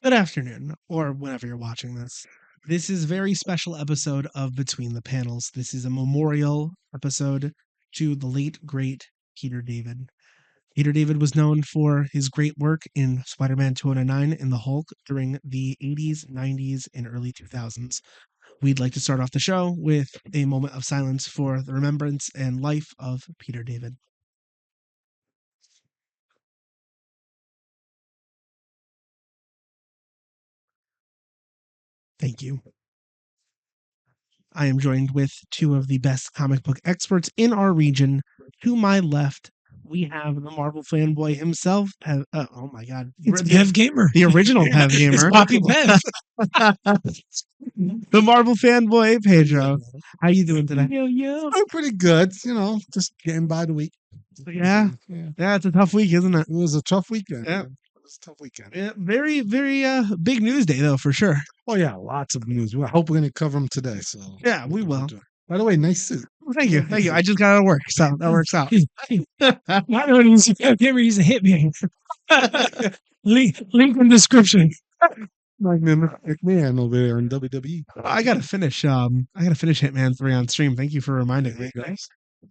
Good afternoon, or whenever you're watching this. This is a very special episode of Between the Panels. This is a memorial episode to the late, great Peter David. Peter David was known for his great work in Spider Man 209 and the Hulk during the 80s, 90s, and early 2000s. We'd like to start off the show with a moment of silence for the remembrance and life of Peter David. Thank you. I am joined with two of the best comic book experts in our region. To my left, we have the Marvel fanboy himself. Oh my God. It's Pev Gamer. The original Pev Gamer. It's Poppy Pev. The Marvel fanboy, Pedro. How you doing today? Yo. I'm pretty good, just getting by the week. Yeah, it's a tough week, isn't it? It was a tough weekend. Yeah. It was a tough weekend. Yeah, very, very big news day, though, for sure. Oh, yeah, lots of news. I hope we're going to cover them today. So Yeah, we will. By the way, nice suit. Thank you. I just got out of work, so that works out. I don't even see Pev Gamer. He's a hitman. Link in description. Like McMahon over there in WWE. I gotta finish Hitman 3 on stream. Thank you for reminding me.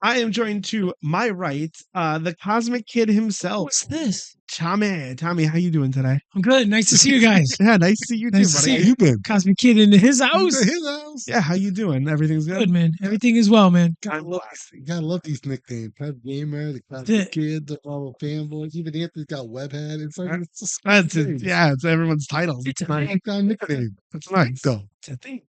I am joined to my right, the Cosmic Kid himself. What's this? Tommy, how you doing today? I'm good. Nice to see you guys. Yeah, nice to see you Nice too, to buddy. see How you been? Cosmic Kid in his house. His house. Yeah, how you doing? Everything's good? Good, man. Everything is well, man. Gotta love these nicknames. Pev Gamer, the That's Cosmic it. Kid, the Marvel fanboys. Even Anthony's got Webhead. It's like it's just That's it. names. Yeah, it's everyone's titles. It's a nice. thing. Got a nickname. It's nice. Though. It's a thing.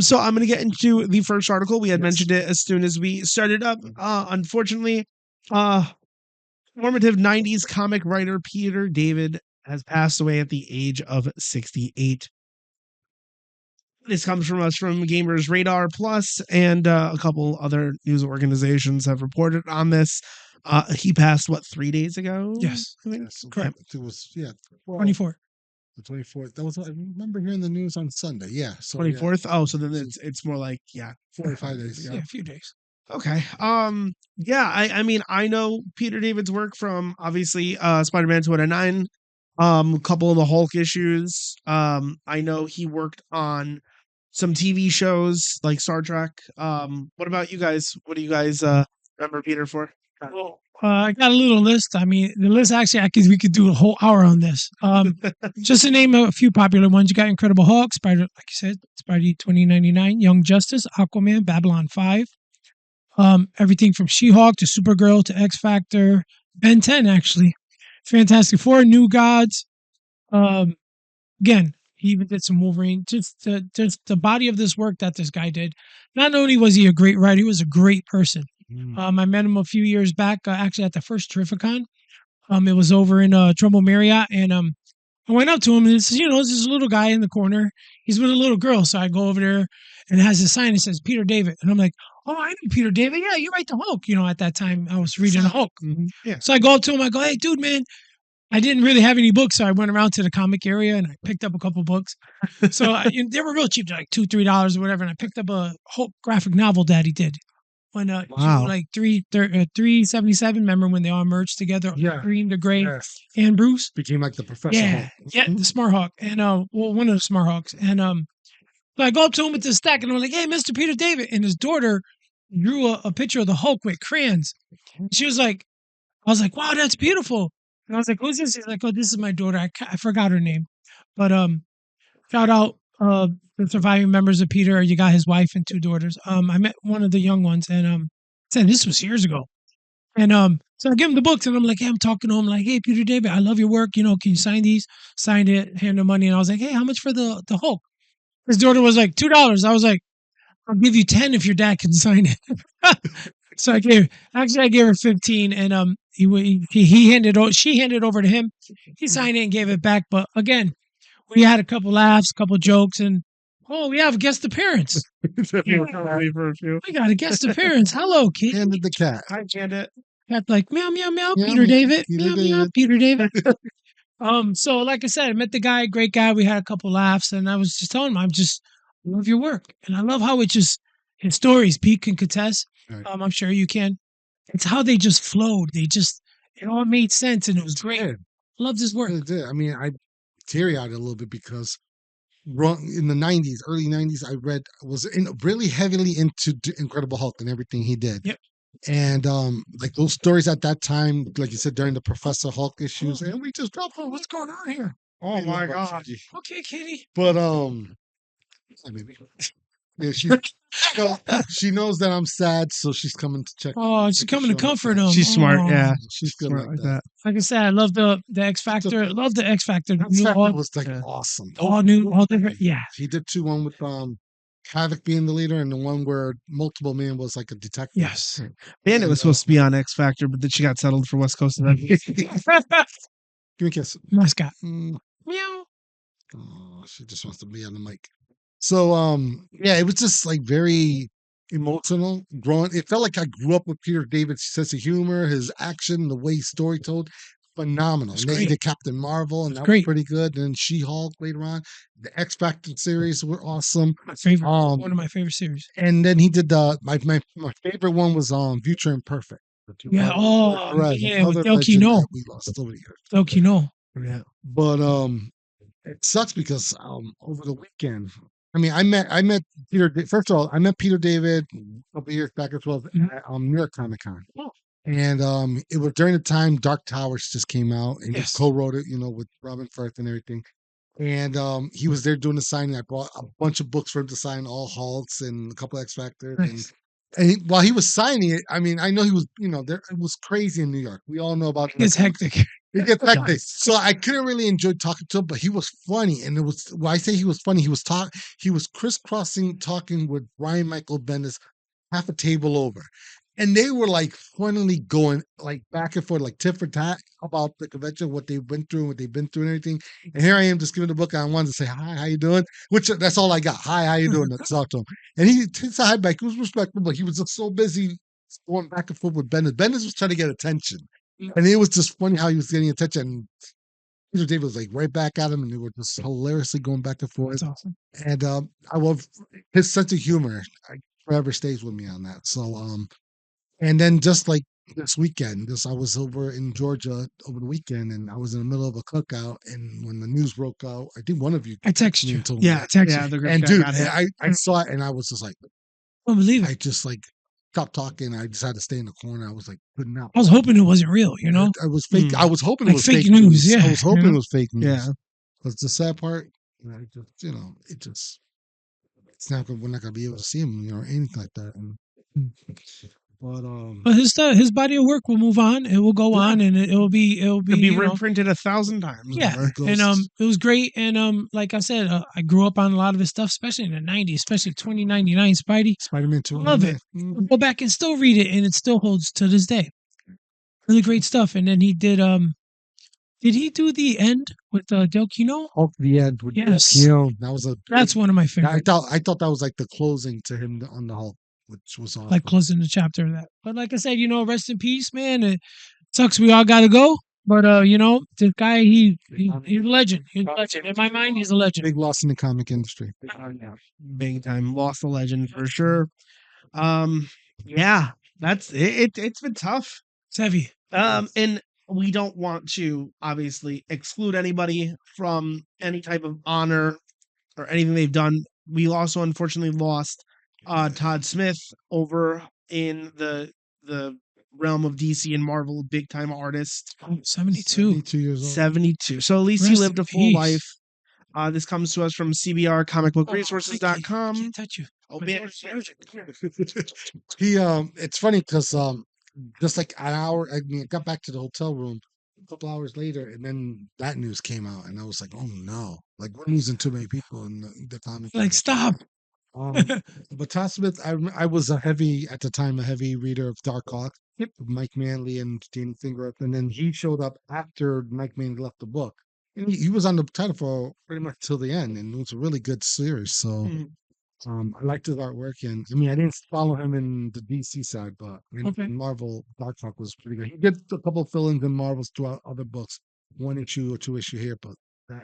So I'm gonna get into the first article. We had Yes. mentioned it as soon as we started up. Unfortunately, formative 90s comic writer Peter David has passed away at the age of 68. This comes from us from Gamers Radar Plus, and a couple other news organizations have reported on this. He passed 3 days ago? Yes. I think? Yes, Correct. It was 24. The 24th. That was I remember hearing the news on Sunday. Yeah. So 24th. Oh, so then it's more like 4 or 5 days. Yeah, a few days. Okay. Yeah, I mean, I know Peter David's work from obviously Spider-Man 209, a couple of the Hulk issues. I know he worked on some TV shows like Star Trek. What about you guys? What do you guys remember Peter for? Well, I got a little list. I mean, the list actually, we could do a whole hour on this. Just to name a few popular ones, you got Incredible Hulk, Spider, like you said, Spidey 2099, Young Justice, Aquaman, Babylon 5. Everything from She-Hulk to Supergirl to X Factor, Ben 10 actually, Fantastic Four, New Gods. Again, he even did some Wolverine. Just the body of this work that this guy did. Not only was he a great writer, he was a great person. I met him a few years back, actually at the first Terrificon. It was over in Trumbull Marriott, and I went up to him and this is this little guy in the corner. He's with a little girl, so I go over there and it has a sign that says Peter David, and I'm like, oh, I know Peter David. Yeah, you write the Hulk. At that time I was reading the Hulk. Yeah. So I go up to him. I go, hey, dude, man. I didn't really have any books, so I went around to the comic area and I picked up a couple books. So they were real cheap, like $2-3 or whatever. And I picked up a Hulk graphic novel that he did when Wow. like 377. Remember when they all merged together? Yeah. Green, the Gray, Yes. and Bruce. Became like the professor. Yeah, the Smart Hawk, and one of the Smart Hawks, and so I go up to him with this stack, and I'm like, "Hey, Mr. Peter David," and his daughter drew a picture of the Hulk with crayons. She was like, "I was like, wow, that's beautiful," and I was like, "Who's this?" He's like, "Oh, this is my daughter. I forgot her name, but shout out the surviving members of Peter. You got his wife and 2 daughters. I met one of the young ones, and said this was years ago, and so I give him the books, and I'm like, hey, I'm talking to him like, hey, Peter David, I love your work. Can you sign these? Signed it, hand him money, and I was like, hey, how much for the Hulk? His daughter was like $2. I was like, I'll give you 10 if your dad can sign it. So I gave her 15, and she handed over to him. He signed it and gave it back. But again, we had a couple laughs, a couple jokes, and we have a guest appearance. We got a guest appearance. Hello, kid. Handed the cat. Hi, Janet. Cat like meow meow meow. Meow, Peter meow, David. Peter Meow meow. David. Peter David. So like I said, I met the guy, great guy. We had a couple laughs, and I was just telling him, I love your work, and I love how his stories. Pete can contest. Right. I'm sure you can. It's how they just flowed. It all made sense, and it was great. Yeah. Loved his work. It did. I mean, teary-eyed a little bit because in the 90s, early 90s, I was really heavily into Incredible Hulk and everything he did. Yep. And like those stories at that time, like you said, during the Professor Hulk issues, and we just dropped. Oh, what's going on here? Oh I my love our god. Gigi. Okay, Kitty. But hi, baby. Yeah, she knows that I'm sad, so she's coming to check. Oh, she's making coming to sure I'm comfort okay. him. She's smart, Oh. yeah. She's good Smart like that. Like I said, I love the X Factor. I love the X Factor. That Factor was like Yeah. awesome. All new, all different. Yeah. He did one with Havoc being the leader, and the one where Multiple Man was like a detective. Yes. Bandit was supposed to be on X Factor, but then she got settled for West Coast event. Give me a kiss. Mascot. Mm. Meow. Oh, she just wants to be on the mic. So yeah, it was just like very emotional. Growing, it felt like I grew up with Peter David's sense of humor, his action, the way he story told, phenomenal. It's And then he great. did Captain Marvel, and It's that was great. pretty good. And She-Hulk later on, the X Factor series were awesome. My favorite. Um, One of my favorite series. And then he did my favorite one was Future Imperfect. Yeah. Oh, Perez, yeah. With another Del legend Kino. that we lost over the years. Del Kino. Yeah. But it sucks because over the weekend, I mean, I met Peter. First of all, I met Peter David a couple years back as well at New York Comic Con. Oh. And it was during the time Dark Towers just came out, and Yes. he co-wrote it, with Robin Firth and everything. And he was there doing the signing. I bought a bunch of books for him to sign, all Hulks and a couple X Factors. Nice. And while he was signing it, I mean, I know he was, there it was crazy in New York. We all know about It's hectic. It gets hectic. So I couldn't really enjoy talking to him, but he was funny. And it was when I say he was funny, he was crisscrossing talking with Brian Michael Bendis half a table over. And they were like funnily going like back and forth, like tit for tat about the convention, what they went through and what they've been through and everything. And here I am just giving the book. I wanted to say, hi, how you doing? Which that's all I got. Hi, how you doing? That's talk to him. And he said hi back. He was respectful, but he was just so busy going back and forth with Bendis. Bendis was trying to get attention. And it was just funny how he was getting attention. Peter David was like right back at him, and they were just hilariously going back and forth. That's awesome. And I love his sense of humor. Forever stays with me on that. So and then just like this weekend, I was over in Georgia over the weekend, and I was in the middle of a cookout. And when the news broke out, I think one of you I texted me you. and told me Yeah, I that. texted Yeah, you. the group And chat dude, got hit. I saw it, and I was just like, I don't believe I it. just like stopped talking. I just had to stay in the corner. I was like, could not. I was hoping it wasn't real, you know? I was fake. I was hoping it Like was fake fake news, news. yeah, I was hoping you know? it was fake news. Yeah. Because the sad part, I just, it's not we're not gonna be able to see him, or anything like that. And, but But his body of work will move on. It will go Yeah. on, and it will be It'll be you know, reprinted 1,000 times. yeah. over. And it was great. And like I said, I grew up on a lot of his stuff, especially in the '90s, especially 2099 Spidey. Spider-Man 2. Love it. I'll go back and still read it, and it still holds to this day. Really great stuff. And then he did he do the end with Del Kino? Hulk the End with Yes. that was That's one of my I favorites. thought that was like the closing to him on the Hulk, which was awesome. Like closing the chapter of that. But like I said, rest in peace, man. It sucks we all gotta go. But this guy, he's a legend. He's a legend. In my mind, he's a legend. Big loss in the comic industry. Big time. Lost a legend for sure. Yeah, that's it. It's been tough. It's heavy. And we don't want to obviously exclude anybody from any type of honor or anything they've done. We also unfortunately lost Todd Smith over in the realm of DC and Marvel, big time artist. 72. 72 years old. 72. So at least he Rest lived in a full peace. life. This comes to us from CBR comicbookresources.com. Can't touch you. Oh, My man. daughter's allergic. He it's funny because just like an hour, I mean, I got back to the hotel room a couple hours later, and then that news came out, and I was like, oh no, like we're losing too many people in the comic. Like, stop. But Todd Smith, I was at the time a heavy reader of Dark Hawk, Mike Manley and Danny Fingerup, and then he showed up after Mike Manley left the book, and he was on the title for pretty much till the end, and it was a really good series. So I liked his artwork, and I mean, I didn't follow him in the DC side, but in Marvel, Dark Hawk was pretty good. He did a couple of fill-ins in Marvel's throughout other books, 1 issue or 2 issue here, but that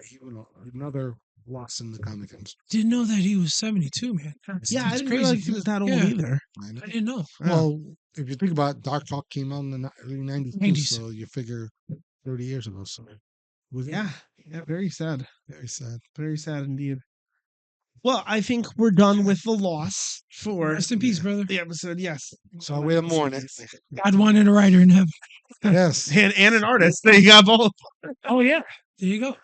another loss in the comic industry. Didn't know that he was 72, man. Yeah, I That's didn't crazy. realize he was that old Yeah. either. I didn't know. Well, if you think about it, Dark Hawk came out in the early 90s, 90s. so you figure 30 years ago. So Yeah. Yeah, very sad. Very sad. Very sad indeed. Well, I think we're done with the loss for Rest in peace, brother. the episode. Yes. So we have more next. God wanted a writer in heaven. Yes. And an artist. There you got both. Oh yeah, there you go.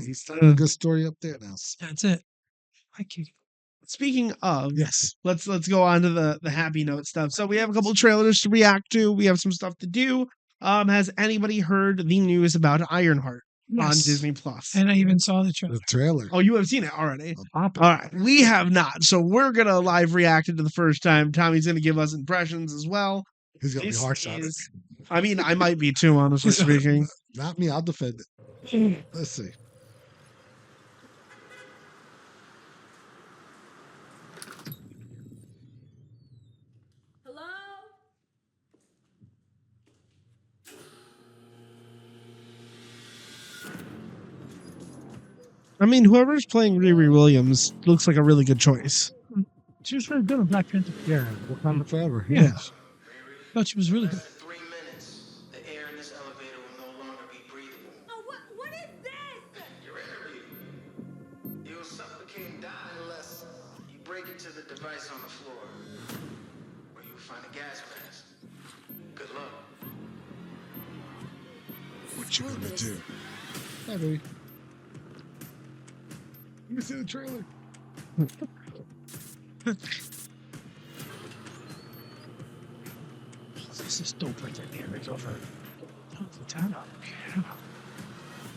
He's telling a good story up there now. That's it. Thank you. Speaking of, Yes. let's go on to the happy note stuff. So we have a couple trailers to react to. We have some stuff to do. Has anybody heard the news about Ironheart on Yes. Disney Plus? And I even saw the trailer. The trailer. Oh, you have seen it already. All right, we have not. So we're gonna live react it to the first time. Tommy's gonna give us impressions as well. He's gonna be This harsh on it. is- I mean, I might be too, honestly speaking. Not me. I'll defend it. Let's see. Hello? I mean, whoever's playing Riri Williams looks like a really good choice. She was really good on Black Panther. Yeah. Wakanda forever. Yeah. Thought she was really good. Less than 3 minutes, the air in this elevator will no longer be breathable. Oh, what is this? Your interview. You'll suffocate and die unless you break into the device on the floor, where you'll find a gas mask. Good luck. What you gonna do? Hi, baby. You see the trailer? This is dope right there. It's over. Oh, the dad. Yeah.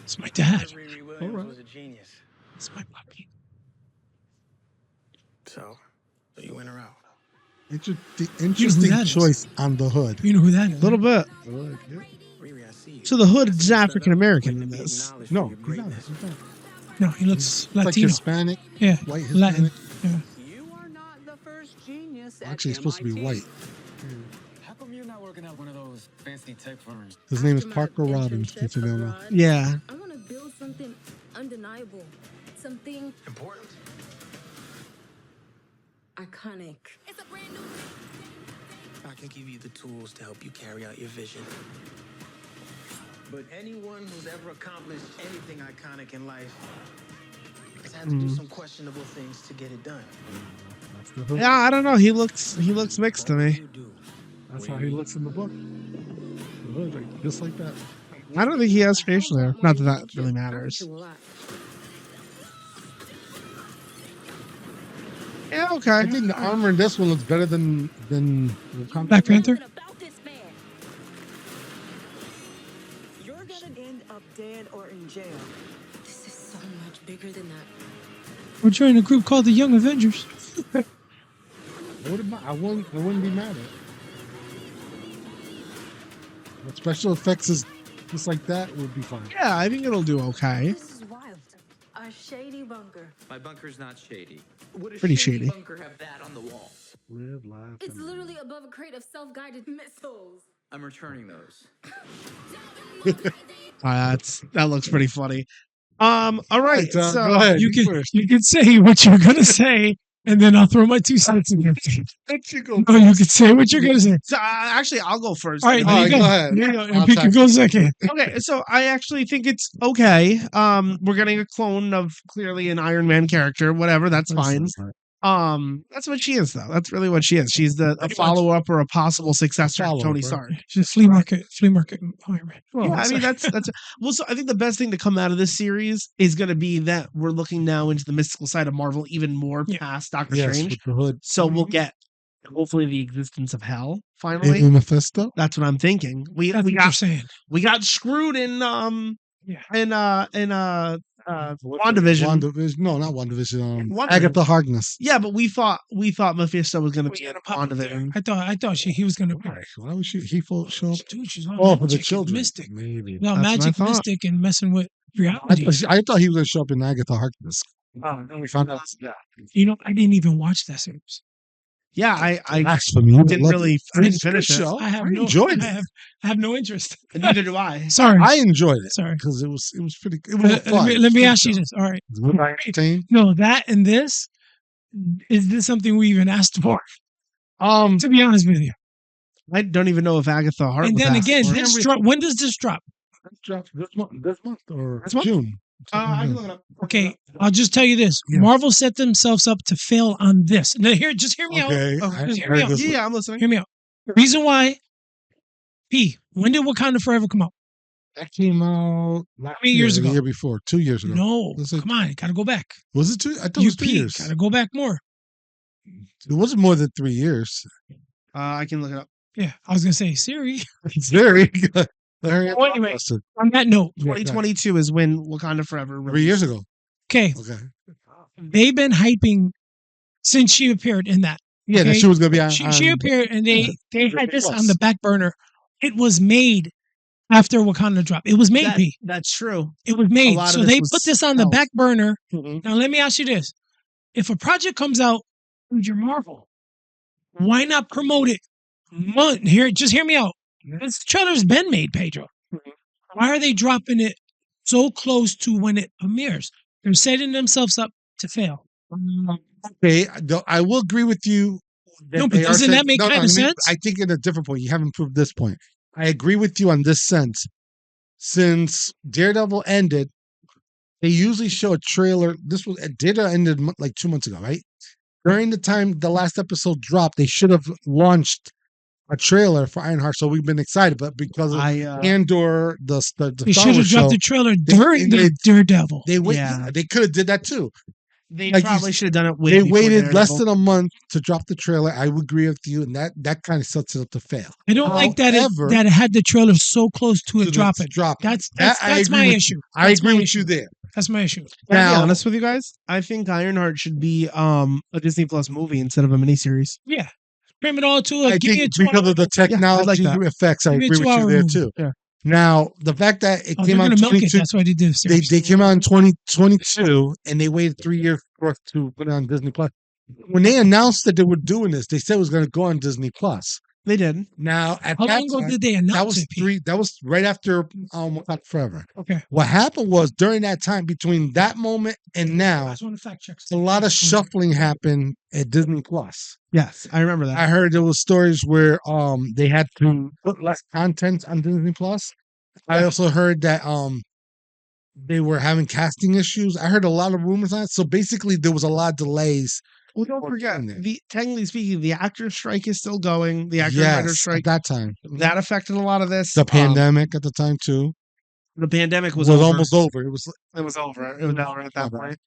It's my dad. Riri Williams All right. was a genius. It's my puppy. So you win her out. Interesting that is? choice on the hood. You know who that is? A little bit. Riri, I see you. So the hood is African American in this. No, he's not. No, he looks It's like Latino. Hispanic, Yeah, white Latin. Hispanic. Yeah. You are not the first genius. at Actually, it's supposed to be MIT. white. How come you're not working at one of those fancy tech firms? His name is After my Parker Robbins, internship if you don't know. abroad, Yeah. I want to build something undeniable, something Important? iconic. It's a brand new. I can give you the tools to help you carry out your vision. But anyone who's ever accomplished anything iconic in life has had to do some questionable things to get it done. That's the hood. Yeah, I don't know. He looks mixed to What do me. you do? That's how he looks in the book. The hood, like, just like that. I don't think he has facial hair. Not that that really matters. To a lot. Yeah, I okay. think the armor in this one looks better than Wakanda. Black Panther. What about this man? You're gonna end up dead or in jail. This is so much bigger than that. We're joining a group called the Young Avengers. I wouldn't be mad at it. But special effects is just like that would be fine. Yeah, I think it'll do okay. This is wild. A shady bunker. My bunker's not shady. Would a Pretty shady. bunker have that on the wall? Live, laugh. It's literally above a crate of self-guided missiles. I'm returning those. That looks pretty funny. All right. Go So ahead. You can first. you can say what you're gonna say, and then I'll throw my 2 cents in your face. Let you go. No, you can say what you're gonna say. actually, I'll go first. All right, All there right, you go go. ahead. There you go. And I'll Pete can tackle go second. Okay, so I actually think it's okay. We're getting a clone of clearly an Iron Man character. Whatever, that's fine. That's what she is, though. That's really what she is. She's a Pretty much. follow up or a possible successor to Follow-up, Tony right? Stark. Just flea market Iron Man. Yeah, I mean that's well. So I think the best thing to come out of this series is going to be that we're looking now into the mystical side of Marvel even more Yeah. past Doctor Yes, Strange. with the hood. So we'll get hopefully the existence of hell finally. In Mephisto? That's what I'm thinking. We That's what you're saying. screwed in Yeah. WandaVision. WandaVision. No, not WandaVision. WandaVision. Agatha Harkness. Yeah, but we thought Mephisto was going to be Yeah, in the puppet there. WandaVision. I thought he was gonna. Why would he show up? Dude, she's on Oh, for the magic and children. mystic. Maybe. No, That's what I magic, thought. mystic, and messing with reality. I thought he was going to show up in Agatha Harkness. Oh, We found out. You know, I didn't even watch that series. Yeah, I Blasphemy. You didn't loved really it. I mean, it's a finish good it. show. I have I no. enjoyed I it. have no interest. Neither do I. Sorry. I enjoyed it. Sorry. Because it was pretty. It was fun. Let me Good ask you show. this. All right. Was I entertained? No, that and this. Is this something we even asked for? To be honest with you. I don't even know if Agatha Hart. And was then asked again, for it. this drop. When does this drop? Drops this month or This month? June? I can look it up. Okay, I'll just tell you this: Yeah. Marvel set themselves up to fail on this. Now, just hear me Okay, out. I Just hear heard me out. this Yeah, I'm listening. Hear me out. The reason why, when did Wakanda Forever come out? That came out last many years year, the ago? year before, 2 years ago. No, Was it- come on, gotta go back. Was it 2? I thought it You was 3 years. gotta go back more. It wasn't more than 3 years. I can look it up. Yeah, I was gonna say Siri. It's very good. Hurry up, Well, anyway, Austin. on that note, Yeah, go ahead. 2022 is when Wakanda Forever 3 years released. ago. okay, Okay. they've been hyping since she appeared in that. Yeah, that Okay? she was gonna be on. She appeared, and they had this Plus. on the back burner. It was made after Wakanda dropped. It was made. That- P. that's true. It was made. lot of So this they was put this on the held. back burner. Mhm. Now let me ask you this: if a project comes out, with your Marvel, why not promote it? Just hear me out. This trailer's been made, Pedro. Why are they dropping it so close to when it premieres? They're setting themselves up to fail. Okay, I will agree with you. No, but they are doesn't saying- that make kind of let me- sense? I think in a different point. You haven't proved this point. I agree with you on this sense. Since Daredevil ended, they usually show a trailer. This was Daredevil ended like 2 months ago, right? During the time the last episode dropped, they should have launched a trailer for Ironheart, so we've been excited. But because of Andor, the They Star should have Wars dropped show, the trailer during the Daredevil. they wait. Yeah. They could have did that too. They Like you probably s- should have done it way They before waited less Daredevil. than a month to drop the trailer. I would agree with you, and that kind of sets it up to fail. I don't like that However, it had the trailer so close to it dropping. That's I agree my with issue. you. I That's agree my with issue. you there. That's my issue. Can I be Now- honest with you guys? I think Ironheart should be a Disney Plus movie instead of a miniseries. Yeah. Cram it all to I give me a think 2 because of the technology that. effects, I Give me a agree with you 2-hour there movie. too. Yeah. Now, the fact that it Oh, came they're out gonna in milk it. 22, That's why they did the series. they came out in 2022, and they waited 3 years for us to put it on Disney Plus. When they announced that they were doing this, they said it was going to go on Disney Plus. They did. Now, at How that long ago time, did they announce that was it? Pete? three. That was right after Wakanda Forever. Okay. What happened was during that time, between that moment and I now, just want to fact check. a lot of shuffling happened at Disney Plus. Yes, I remember that. I heard there was stories where they had to put less content on Disney Plus. I also heard that they were having casting issues. I heard a lot of rumors on it. So basically, there was a lot of delays. Well, don't forget, doing it. technically speaking, the actor strike is still going. The actor Yes, writer at strike that time, that affected a lot of this. the pandemic at the time too The pandemic was was over. almost over. It was It was over. It was over at that Okay. point.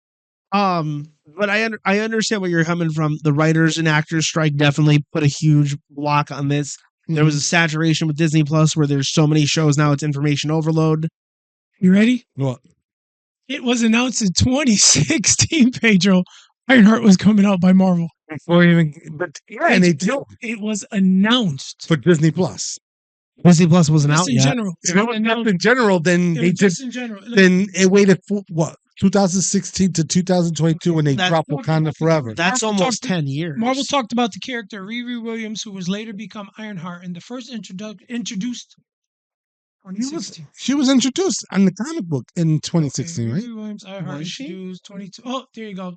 But I understand where you're coming from. The writers and actors strike definitely put a huge block on this. There was a saturation with Disney Plus where there's so many shows now. It's information overload. You ready? what? It was announced in 2016, Pedro. Ironheart was coming out by Marvel. Before even, but yeah, and they did It was announced. for Disney Plus. Disney Plus wasn't Just out in yet. general. If it was announced in general, then It they was did. just in general. Then it waited for what 2016 to 2022 when they That- dropped Wakanda Forever. That's Marvel almost talked- 10 years. Marvel talked about the character Riri Williams, who was later become Ironheart, and the first introduced. She was introduced on the comic book in 2016, right? Riri Williams, Ironheart Was she? introduced 22. Oh, there you go.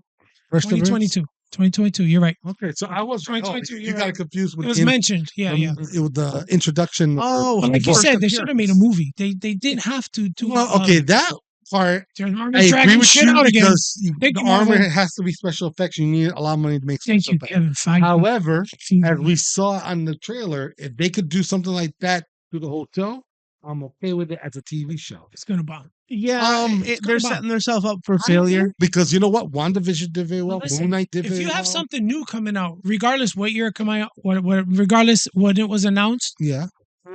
First appearance? 2022. 2022. You're right. Okay, so I was 2022, You you're got right. it confused with It was the, mentioned. Yeah, yeah. it was the introduction. Oh, But like you first said, they should have made a appearance. movie. They didn't have to do. Well, okay, that part they're I agree dragging with shit you out again. because Thank the you, Marvel. armor has to be special effects. You need a lot of money to make Thank special you, effects. Kevin Feige. However, as we saw on the trailer, if they could do something like that through the whole show, I'm okay with it as a TV show. It's gonna bomb. Yeah, it's they're gonna bomb. setting themselves up for failure. Because you know what? WandaVision did very well. Listen, Moon Knight did If very you well. have something new coming out, regardless what year it coming out, regardless when it was announced, Yeah.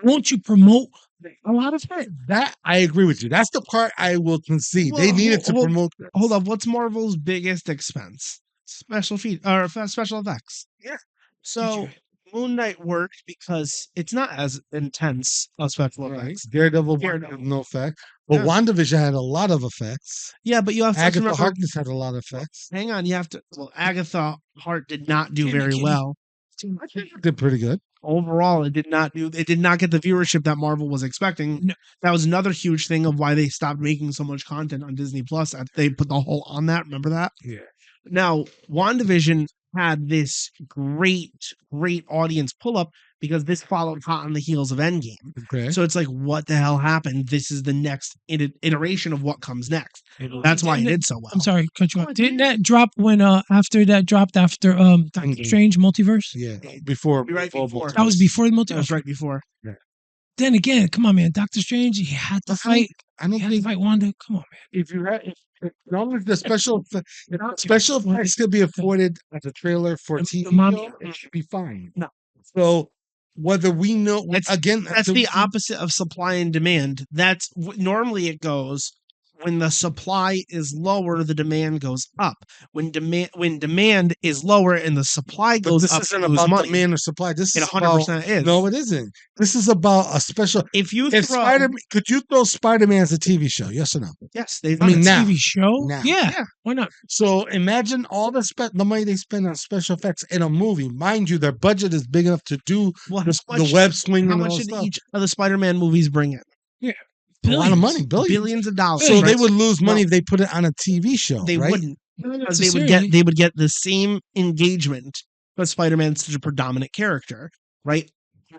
won't you promote a lot of it? That I agree with you. That's the part I will concede. They Well, needed to hold- promote. Hold up, what's Marvel's biggest expense? Special special effects. Yeah. So Moon Knight worked because it's not as intense of special Right. effects. Daredevil, Daredevil. no effect. But Yeah. WandaVision had a lot of effects. Yeah, but you have to Agatha remember. Harkness had a lot of effects. Hang on, you have to. Well, Agatha Hart did not do Kitty, very kitty. well. Did pretty good. Overall, it did not do. It did not get the viewership that Marvel was expecting. No. That was another huge thing of why they stopped making so much content on Disney Plus. They put the whole on that. Remember that? Yeah. Now, WandaVision had this great audience pull up because this followed hot on the heels of Endgame. Okay. So it's like, what the hell happened? This is the next iteration of what comes next. That's why it Didn't did so well. I'm sorry, cut you Oh, off. it Didn't did. that drop when after Doctor Endgame. Strange Multiverse? Yeah. Before. Right before. That was before the That was multiverse. right before. Then again, come on, man. Doctor Strange, he had to fight. I don't He had to think fight Wanda. Come on, man. if you had, as long as the special effects could be afforded as a trailer for a The TV mommy- show, it should be fine. No. So whether we know again, That's the opposite of supply and demand. That's normally it goes when the supply is lower, the demand goes up. When demand is lower and the supply But goes this up, isn't you lose about money. demand or supply. This It is 100% about, is. No, it isn't. This is about a special. If you If throw, Spider, could you throw Spider-Man as a TV show? Yes or no? yes, they've I mean, done it. now. TV show? Now. Yeah. Yeah. Why not? So imagine all the money they spend on special effects in a movie. Mind you, their budget is big enough to do Well, the web swing how and all much that did stuff. each of the Spider-Man movies bring in? A lot of money, Billions of dollars. So they right? would lose money Well, if they put it on a TV show, They right? wouldn't, Not because they necessarily. would get the same engagement, but Spider-Man's such a predominant character, right?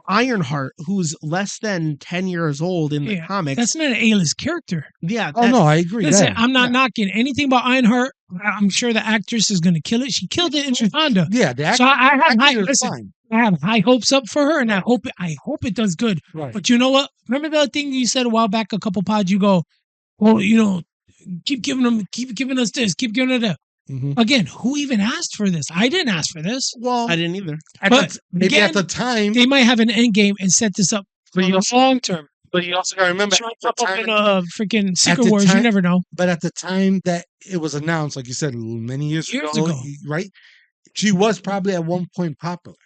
Ironheart, who's less than 10 years old in the Yeah, comics. That's not an A-list character. Yeah. Oh no, I agree. Listen, Yeah. I'm not knocking anything about Ironheart. I'm sure the actress is going to kill it. She killed it in Wakanda. Yeah, the So I have high, actor is listen, fine. I have high hopes up for her, and I hope it does good. Right. But you know what? Remember the thing you said a while back, a couple pods? You go, well, keep giving us this, keep giving it that. Mhm. Again, who even asked for this? I didn't ask for this. Well, I didn't either. But maybe again, at the time, they might have an end game and set this up for the long term. but you also got to remember She might at the pop up time, in a freaking Secret the Wars. You time- never know. but at the time that it was announced, like you said, many years ago, right? She was probably at one point popular.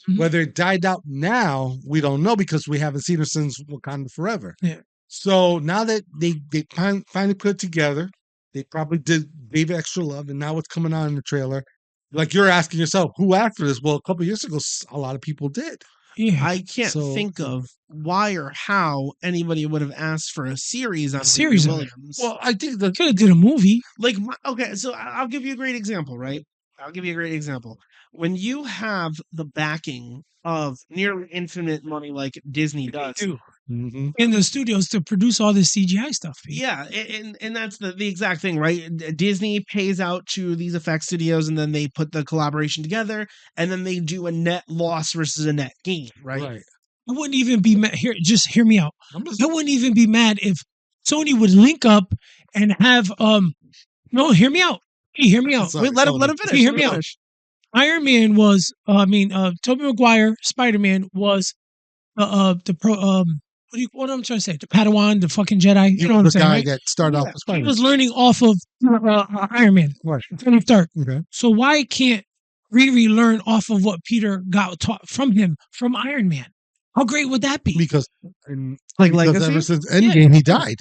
Mhm. Whether it died out now, we don't know because we haven't seen her since Wakanda Forever. Yeah. So now that they finally put it together, they probably gave it extra love, and now it's coming on in the trailer. Like you're asking yourself, who asked for this? Well, a couple years ago, a lot of people did. Yeah. I can't So- think of why or how anybody would have asked for a series on series Riri of it. Williams. Well, I think the Could have did a movie. Like, okay, so I'll give you a great example, right? I'll give you a great example. When you have the backing of nearly infinite money like Disney does, Mhm. In the studios to produce all this CGI stuff. Pete. yeah, and that's the exact thing, right? Disney pays out to these effects studios, and then they put the collaboration together, and then they do a net loss versus a net gain, right? I wouldn't even be mad. Here, just hear me out. I'm just- I wouldn't even be mad if Sony would link up and have no, hear me out. Hey, hear me out. Sorry, Wait, let him Tony. finish. Hear let me him out. finish. Iron Man was Tobey Maguire, Spider-Man was the pro what am I trying to say? The Padawan, the fucking Jedi. He You know what I'm was the saying, guy right? that started off Yeah, with He Spider-Man. was learning off of Iron Man, Right. Tony Stark. Okay. So why can't Riri learn off of what Peter got taught from him from Iron Man? How great would that be? Because Like because Legacy? ever since Endgame, he died.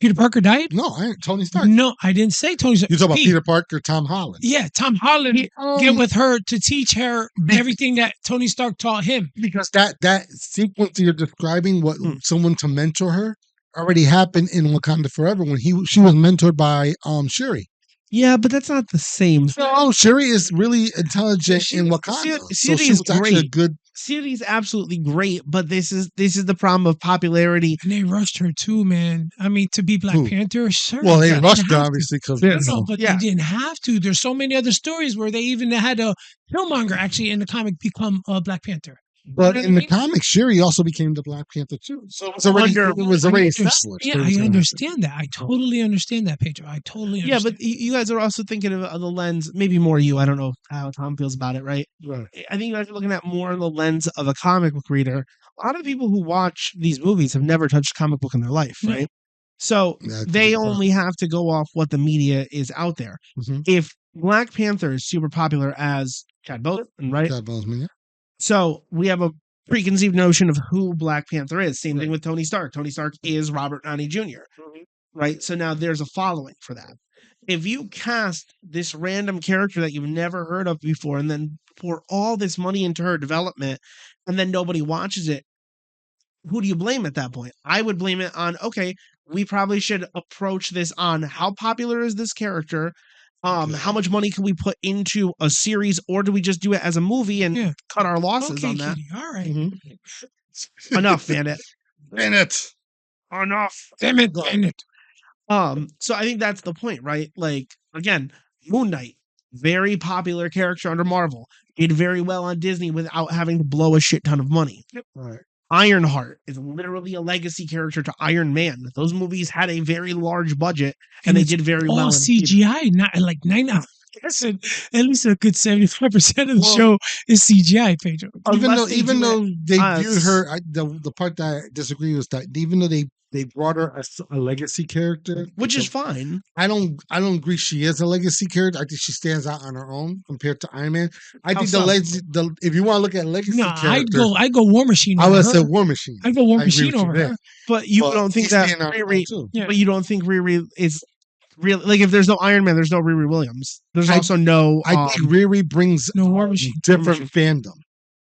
Peter Parker died? No, Tony Stark. No, I didn't say Tony Stark. You talk about Pete, Peter Parker, Tom Holland. Yeah, Tom Holland get with her to teach her everything that Tony Stark taught him. Because that sequence that you're describing, what someone to mentor her, already happened in Wakanda Forever when she was mentored by Shuri. Yeah, but that's not the same. No, Shuri is really intelligent in Wakanda. So she is was actually a great. good. Shuri's absolutely great, but this is the problem of popularity. And they rushed her too, man. I mean, to be Black Who? Panther, sure. Well, they didn't rushed her have to. obviously because No, but Yeah. they didn't have to. There's so many other stories where they even had a Killmonger actually in the comic become Black Panther. But You know in what the I mean? comics, Shuri also became the Black Panther too. So it was already Under- established. Yeah, that it was I gonna understand that. I totally understand that, Pedro. I totally Yeah, understand. but you guys are also thinking of the lens, maybe more you. I don't know how Tom feels about it, right? happen. I think you guys are looking at more in the lens of a comic book reader. A lot of people who watch these movies have never touched a comic book in their life, No. right? So Yeah, that's a they good point. only have to go off what the media is out there. Mhm. If Black Panther is super popular as Chad Boseman, right? Chad Boseman, yeah. So we have a preconceived notion of who Black Panther is. Same thing with Tony Stark. Tony Stark is Robert Downey Jr., right? So now there's a following for that. If you cast this random character that you've never heard of before and then pour all this money into her development and then nobody watches it, who do you blame at that point? I would blame it on, okay, we probably should approach this on how popular is this character? How much money can we put into a series, or do we just do it as a movie and Yeah. cut our losses Okay, on that? Kitty. All right. Mhm. Enough, Bandit. Bennett. Enough. Damn it, Bennett. So I think that's the point, right? Like, again, Moon Knight, very popular character under Marvel, did very well on Disney without having to blow a shit ton of money. Right. Ironheart is literally a legacy character to Iron Man. Those movies had a very large budget and they it's did very well all in theaters. CGI, not like 9. Listen, at least a good 75% of the Well, show is CGI, Pedro. Unless they Even do it though they viewed as- her, the part that I disagree was that even though they brought her as a legacy character, which is fine. I don't agree she is a legacy character. I think she stands out on her own compared to Iron Man. I How think so? if you want to look at legacy No, character, I'd go War Machine. I over would her. say War Machine. I'd go War I agree Machine with you over there. her. But you But don't think he's that standing on her own Riri, too. Yeah. but you don't think Riri is real? Like, if there's no Iron Man, there's no Riri Williams. There's I- also no. I think Riri brings No War Machine. different fandom.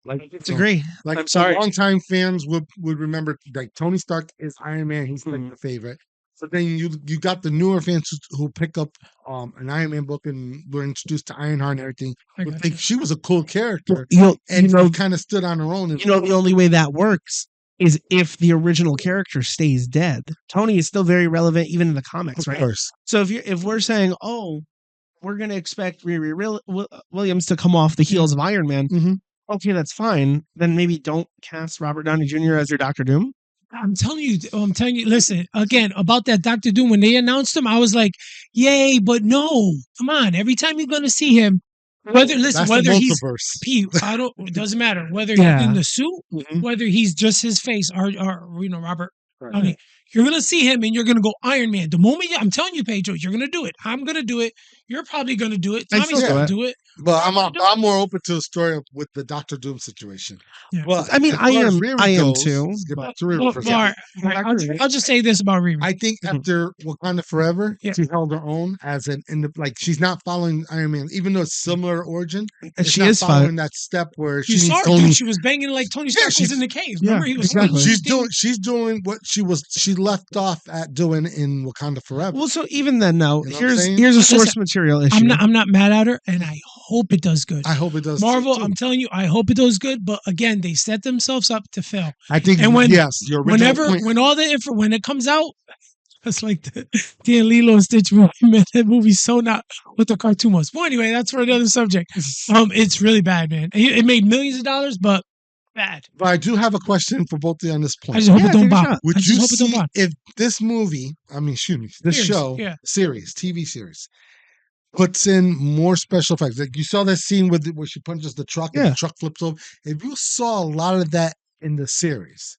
Like disagree. Like I'm sorry. longtime fans would remember like Tony Stark is Iron Man. He's like the favorite. But then you got the newer fans who pick up an Iron Man book and were introduced to Ironheart and everything. I Would got think you. she was a cool character You and know, kind of stood on her own. And you know, the only way that works is if the original character stays dead. Tony is still very relevant even in the comics, of right? course, So if we're saying, oh, we're gonna expect Riri Williams to come off the heels of Iron Man, Mhm. okay, that's fine. Then maybe don't cast Robert Downey Jr. as your Doctor Doom. I'm telling you, listen, again, about that Doctor Doom, when they announced him, I was like, yay, but no, come on. Every time you're going to see him, whether that's he's, the multiverse. P, it doesn't matter, whether Yeah. he's in the suit, Mhm. whether he's just his face, or Robert Right. Downey, you're going to see him and you're going to go Iron Man. The moment I'm telling you, Pedro, you're going to do it. I'm going to do it. You're probably going to do it. I Tommy's still going do to do it. But I'm more open to the story with the Doctor Doom situation. Yeah. But I mean, as I far as am- Riri I am goes, too, let's get but- back to Riri Well, for a all second. right, I'll just say this about Riri. I think Mhm. after Wakanda Forever, Yeah. she held her own as like she's not following Iron Man, even though it's similar origin. And It's she not is following fine. that step where she You needs saw her, Tony. dude. She was banging like Tony Stark was she's- in the cave. yeah, Remember, he was exactly. She's doing what she left off at doing in Wakanda Forever. Well, so even then, now You know what I'm here's saying? here's a Listen, source material issue. I'm not mad at her, and I hope it does good. I hope it does. Marvel, too. I'm telling you, I hope it does good. But again, they set themselves up to fail. I think and when- yes, your original point. When it comes out, it's like the Lilo and Stitch movie. Man, that movie's so not what the cartoon was. Well, anyway, that's for another subject. It's really bad, man. It made millions of dollars, but bad. But I do have a question for both of you on this I point. just hope Yeah, it don't take a bomb. shot. Would I just you hope it don't see bomb. if this movie, this Series, show, yeah. series, TV series, puts in more special effects? Like you saw that scene where she punches the truck and Yeah. the truck flips over. If you saw a lot of that in the series,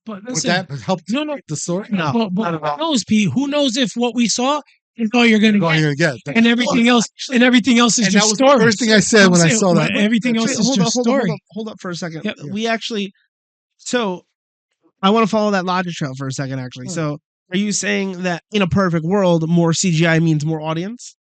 But would listen, that help no, no, the story? No, but not at who all. knows, Pete? Who knows if what we saw is all you're gonna Go get, ahead and get. and everything else is And just that was stories. the first thing I said when I saw that. Everything else is just story. Hold up for a second. Yep. We actually, so I want to follow that logic trail for a second, actually. So are you saying that in a perfect world, more CGI means more audience?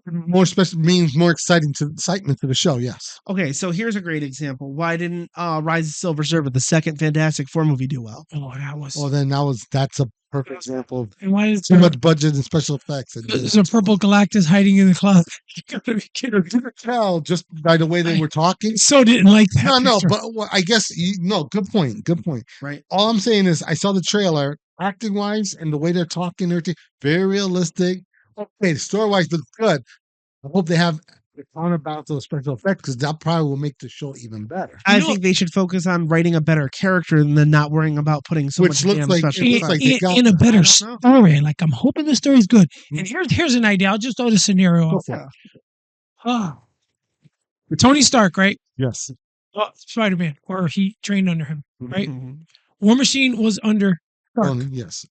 More special means more excitement to the show. Yes. Okay, so here's a great example. Why didn't Rise of Silver Surfer, the second Fantastic Four movie, do well? Oh, that was. Well, then that's a perfect example of And why is too much budget and special effects. there's a purple Galactus hiding in the closet? You gotta be kidding. You could tell just by the way they were talking. So didn't like that. No, picture. but I guess good point. Good point. Right. All I'm saying is I saw the trailer, acting wise, and the way they're talking, and everything very realistic. Okay, story wise looks good. I hope they have the counterbalance of the special effects because that probably will make the show even better. I know- think they should focus on writing a better character than not worrying about putting so Which much looks damn like- special it looks effects. like they got in a that. better I don't know. story. Like I'm hoping the story's good. And here's an idea. I'll just throw the scenario Go out for there. it. Ah. Tony Stark, right? Yes. Spider-Man, or he trained under him, right? Mhm. War Machine was under Stark. Only, yes.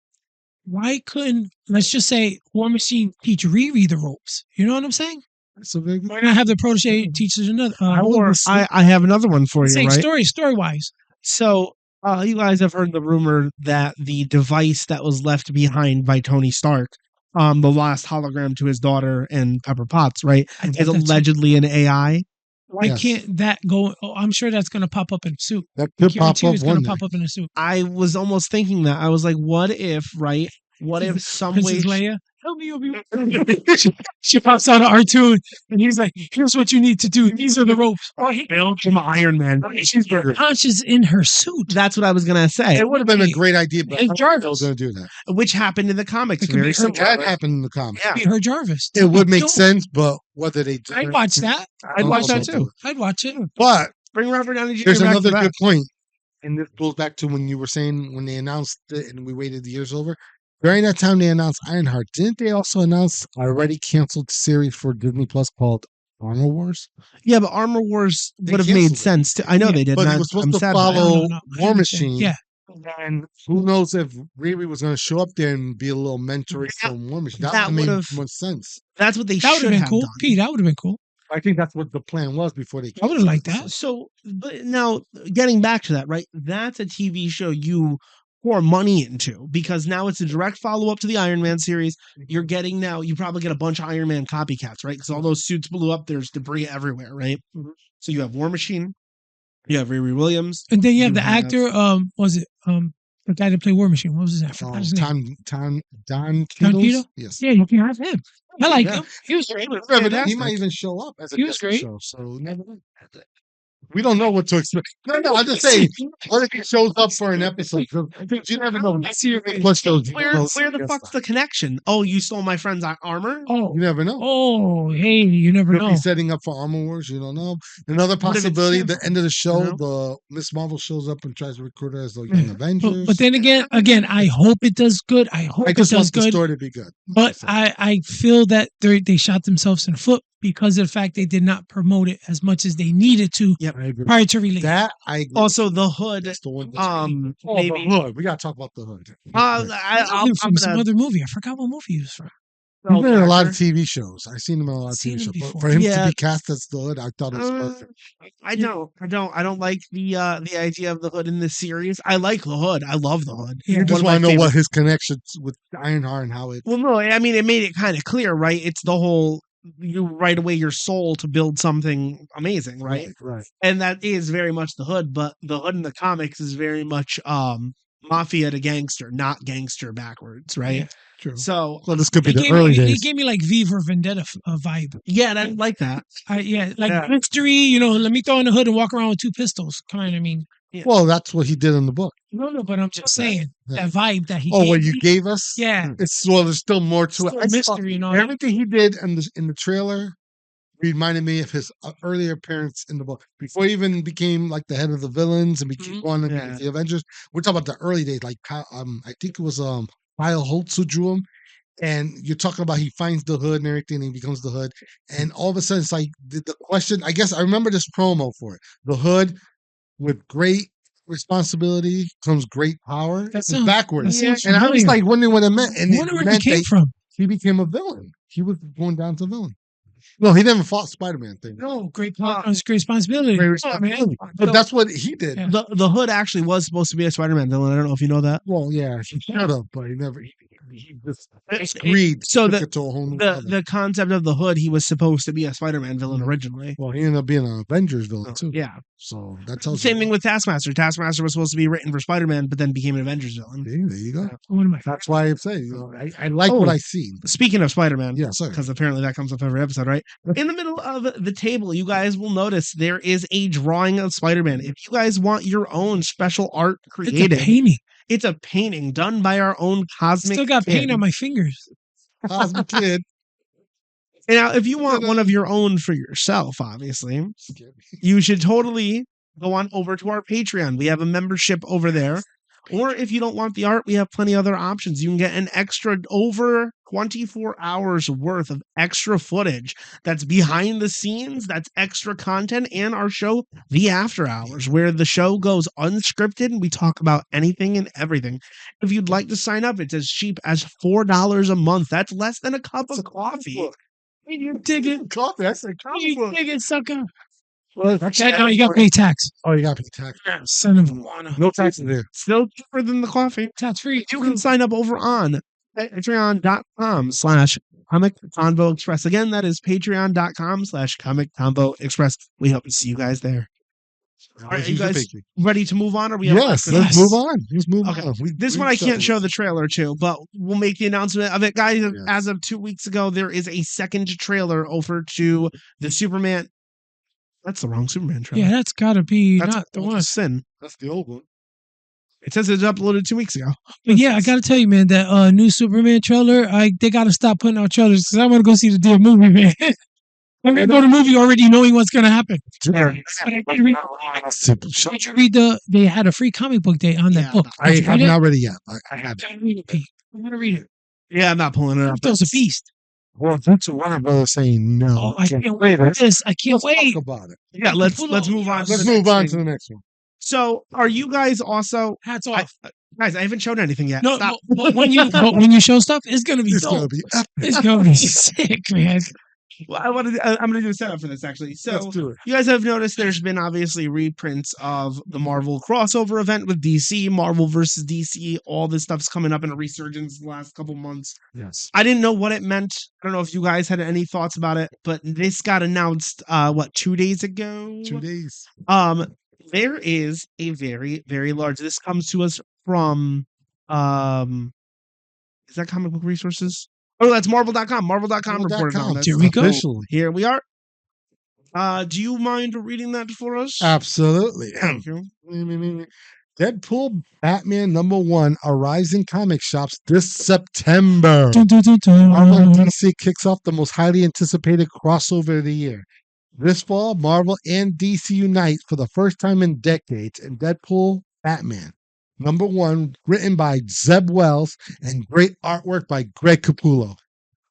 Why couldn't, let's just say, War Machine teach Riri the ropes? You know what I'm saying? So they, Why not have the protege teach another? Or I have another one for I'm you, saying right? story-wise. So, you guys have heard the rumor that the device that was left behind by Tony Stark, the last hologram to his daughter and Pepper Potts, right, I thought is that's- allegedly an AI. Why Yes. can't that go? Oh, I'm sure that's going to pop up in a suit. that could pop Guarantee up it's going one to day. pop up in a suit. I was almost thinking that. I was like, what if, right? What if some way Princess Leia? Help She pops out of R2 and he's like, here's what you need to do. These are the ropes. Oh, he Build from Iron Man. Cheeseburger. punches in her suit. That's what I was gonna say. It would have been a great idea, but It's I Jarvis. was going to do that. Which happened in the comics. It could Very be her simple. That happened in the comics. Yeah. Be her Jarvis. It would make No, sense, but whether they do I'd it- watch that. I'd watch that too. I'd watch it. But Bring Robert Downey Jr. there's back to another that. good point, and this goes back to when you were saying when they announced it and we waited the years over. During that time they announced Ironheart, didn't they also announce a already canceled series for Disney Plus called Armor Wars? Yeah, but Armor Wars They would have made canceled it. sense too. I know Yeah, they did. But and it I'm- was supposed I'm to sad about it. follow I War understand. Machine. Yeah. And who knows if Riri was going to show up there and be a little mentoring That- from War Machine. That, that would have would've- made more sense. That's what they That would should have been have cool. done. Pete, that would have been cool. I think that's what the plan was before they. I would've liked canceled that. it. So, but now getting back to that, right? That's a TV show you pour money into because now it's a direct follow up to the Iron Man series. You're getting now, you probably get a bunch of Iron Man copycats, right? Because all those suits blew up. There's debris everywhere, right? So you have War Machine, you have Riri Williams. And then you have You the have- actor, was it the guy that played War Machine? What was his name? I forgot his name. Don Don Cheadle? Cheadle? Yes. Yeah, you can have him. I like Yeah. him. He was great. He fantastic. might even show up as a He was guest great. show. So never know. We don't know what to expect. No, I'm just saying. What if he shows up for an episode? You never know. I see your face. Plus shows, Where the fuck's the connection? Oh, you stole my friend's armor? Oh, You never know. oh, hey, you never Could know. be setting up for Armor Wars. You don't know. Another What if it's possibility: him? the end of the show, know? the Miss Marvel shows up and tries to recruit her as the Yeah. Young Avengers. But then again, I hope it does good. I hope I it just does want the good. story to be good. But So, I feel that they shot themselves in the foot because of the fact they did not promote it as much as they needed to Yep. I agree. prior to release. That I agree. Also, the hood. That's the one. Oh, The maybe. hood. We gotta talk about the hood. Uh, I knew from I'm some gonna. other movie. I forgot what movie he was from. He's been in a lot of actor. TV shows. I've seen him in a lot of Seen TV him shows. But before. for him to Yeah. be cast as the hood, I thought it was Uh, perfect. I don't like the idea of the hood in this series. I like the hood. I love the hood. Yeah. You One just of my want to know favorite- what his connections with Ironheart and how it. Well, no, I mean it made it kind of clear, right? It's the whole you write away your soul to build something amazing, right? Right. And that is very much the hood, but the hood in the comics is very much mafia to gangster, not gangster backwards, right? Yeah. True. So Well, this could be They the early they days. gave me like V for Vendetta vibe. yeah, I like that. Yeah, like Yeah. mystery. Let me throw in the hood and walk around with two pistols. Kind. I mean, Well, that's what he did in the book. no, but I'm just saying Yeah. that vibe that he. Oh, gave what you me, gave us? Yeah, It's there's still more to still it. I saw mystery and all that. everything he did in the trailer reminded me of his earlier appearance in the book before he even became like the head of the villains and became one of Yeah. the Avengers. We're talking about the early days, like I think it was Kyle Holtz who drew him. And you're talking about he finds the hood and everything, and he becomes the hood. And all of a sudden, it's like the question. I guess I remember this promo for it. The hood with great responsibility comes great power. That It's sounds- backwards. that sounds And I was familiar. like wondering what it meant. And I it wonder where he meant came that from. he became a villain. He was going down to villain. No, he never fought Spider-Man thing. No, great power comes great responsibility. Great Oh, man. responsibility. But that's what he did. Yeah. The hood actually was supposed to be a Spider-Man villain. I don't know if you know that. Well, yeah, he should have, but he never. He just It- greed. so took the- it to a whole new The level. the concept of the hood, he was supposed to be a Spider-Man villain originally. Well, he ended up being an Avengers villain too. Yeah. So that tells Same you. thing with Taskmaster. Taskmaster was supposed to be written for Spider-Man, but then became an Avengers villain. See, there you go. One of my That's why I'm saying, I like what Oh. I see. Speaking of Spider-Man, Yeah, sorry. because apparently that comes up every episode, right? In the middle of the table, you guys will notice there is a drawing of Spider-Man. If you guys want your own special art It's a created, painting. it's a painting done by our own Cosmic Still got paint Kid. on my fingers. Cosmic Kid. And now, if you want one of your own for yourself, obviously, you should totally go on over to our Patreon. We have a membership over there. Or if you don't want the art, we have plenty of other options. You can get an extra over 24 hours worth of extra footage that's behind the scenes, that's extra content, and our show, The After Hours, where the show goes unscripted and we talk about anything and everything. If you'd like to sign up, it's as cheap as $4 a month. That's less than a cup of coffee. You dig it. Coffee. That's a comic You book. dig it, sucker. Well, No, you got to pay tax. Oh, you got to pay tax. Son of a wanna. No taxes there. Still cheaper than the coffee. Tax free. You can sign up over on patreon.com/Comic Convo Express. Again, that is patreon.com/Comic Convo Express. We hope to see you guys there. All right, are you Who's your guys picky? ready to move on? Or we have Yes, last let's Yes. move on. Let's move Okay. on. This we one I can't settled show it. the trailer to, but we'll make the announcement of it, guys. Yes. As of 2 weeks ago, there is a second trailer over to the Superman. That's the wrong Superman trailer. Yeah, that's gotta be That's not the Walter one. Sin. That's the old one. It says it's uploaded 2 weeks ago. But yeah, I gotta tell you, man, that new Superman trailer, they gotta stop putting out trailers because I want to go see the damn movie, man. I'm gonna go to the movie already knowing what's gonna happen. But I did read, did you read they had a free comic book day on that Yeah, book. I Did you have read it? not read it yet. I have. Gotta read it, Pete. I'm gonna read it. Yeah, I'm not pulling it up. That was a beast. Well, that's Warner Brothers saying no. Oh, I can't wait for this. I can't wait. Talk about it. Yeah, let's move on. Let's to the move next on thing. to the next one. So, are you guys also Hats I- off. guys? I haven't shown anything yet. No, Stop. but when you show stuff, it's gonna be It's dope. gonna be epic. It's gonna be sick, man. Well, I'm going to do a setup for this actually. So, Let's do it. you guys have noticed there's been obviously reprints of the Marvel crossover event with DC, Marvel versus DC. All this stuff's coming up in a resurgence the last couple months. Yes. I didn't know what it meant. I don't know if you guys had any thoughts about it, but this got announced 2 days ago? 2 days. There is a very, very large. This comes to us from is that Comic Book Resources? Oh, that's Marvel.com. Marvel.com reported on this. Here we go. Officially. Here we are. Do you mind reading that for us? Absolutely. Thank you. Deadpool Batman #1 arrives in comic shops this September. Dun, dun, dun, dun. Marvel and DC kicks off the most highly anticipated crossover of the year. This fall, Marvel and DC unite for the first time in decades in Deadpool Batman #1, written by Zeb Wells and great artwork by Greg Capullo.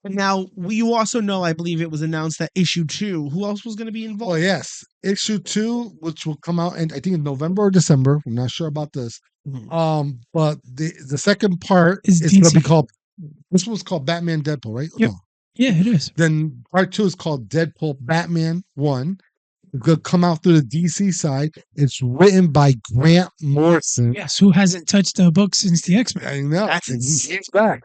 Now, you also know, I believe it was announced that issue 2. Who else was going to be Oh involved? yes, issue 2, which will come out in I think in November or December. I'm not sure about this. Mhm. But the second part Is is going to be DC. called. This one's called Batman Deadpool, right? Yep. No. Yeah, it is. Then part 2 is called Deadpool Batman 1. It's going to come out through the DC side. It's written by Grant Morrison. Yes, who hasn't touched a book since the X-Men? I know. That's and insane. he's back.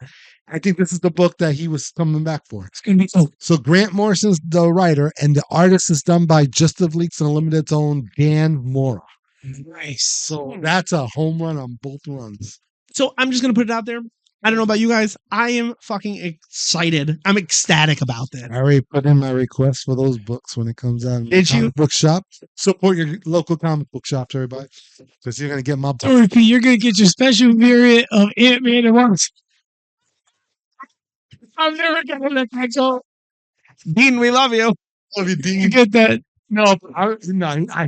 I think this is the book that he was coming back for. It's gonna be dope. So Grant Morrison's the writer, and the artist is done by Just of Leaks and Unlimited's own Dan Mora. Nice. So that's a home run on both runs. So I'm just going to put it out there. I don't know about you guys. I am fucking excited. I'm ecstatic about this. I already put in my request for those books when it comes out. In the Did you? comic book shop. Support your local comic book shops, everybody, because you're gonna get my book. Sorry, Pete, you're gonna get your special variant of Ant-Man and Wasp. I'm never gonna let that go. Dean, we love you. Love you, You Dean. get that? No,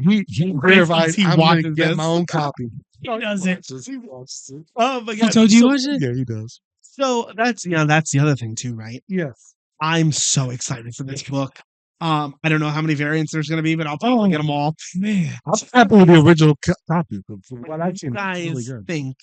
he verified. He I'm gonna watches get this. my own copy. He does it. He watches it. Oh my He god. told you so, watch it? Yeah, he does. so that's that's the other thing too, right? Yes. I'm so excited for this book. I don't know how many variants there's going to be, but I'll probably get them all. Man, I'm happy with the original copy. From what I've You seen, it's really guys good. think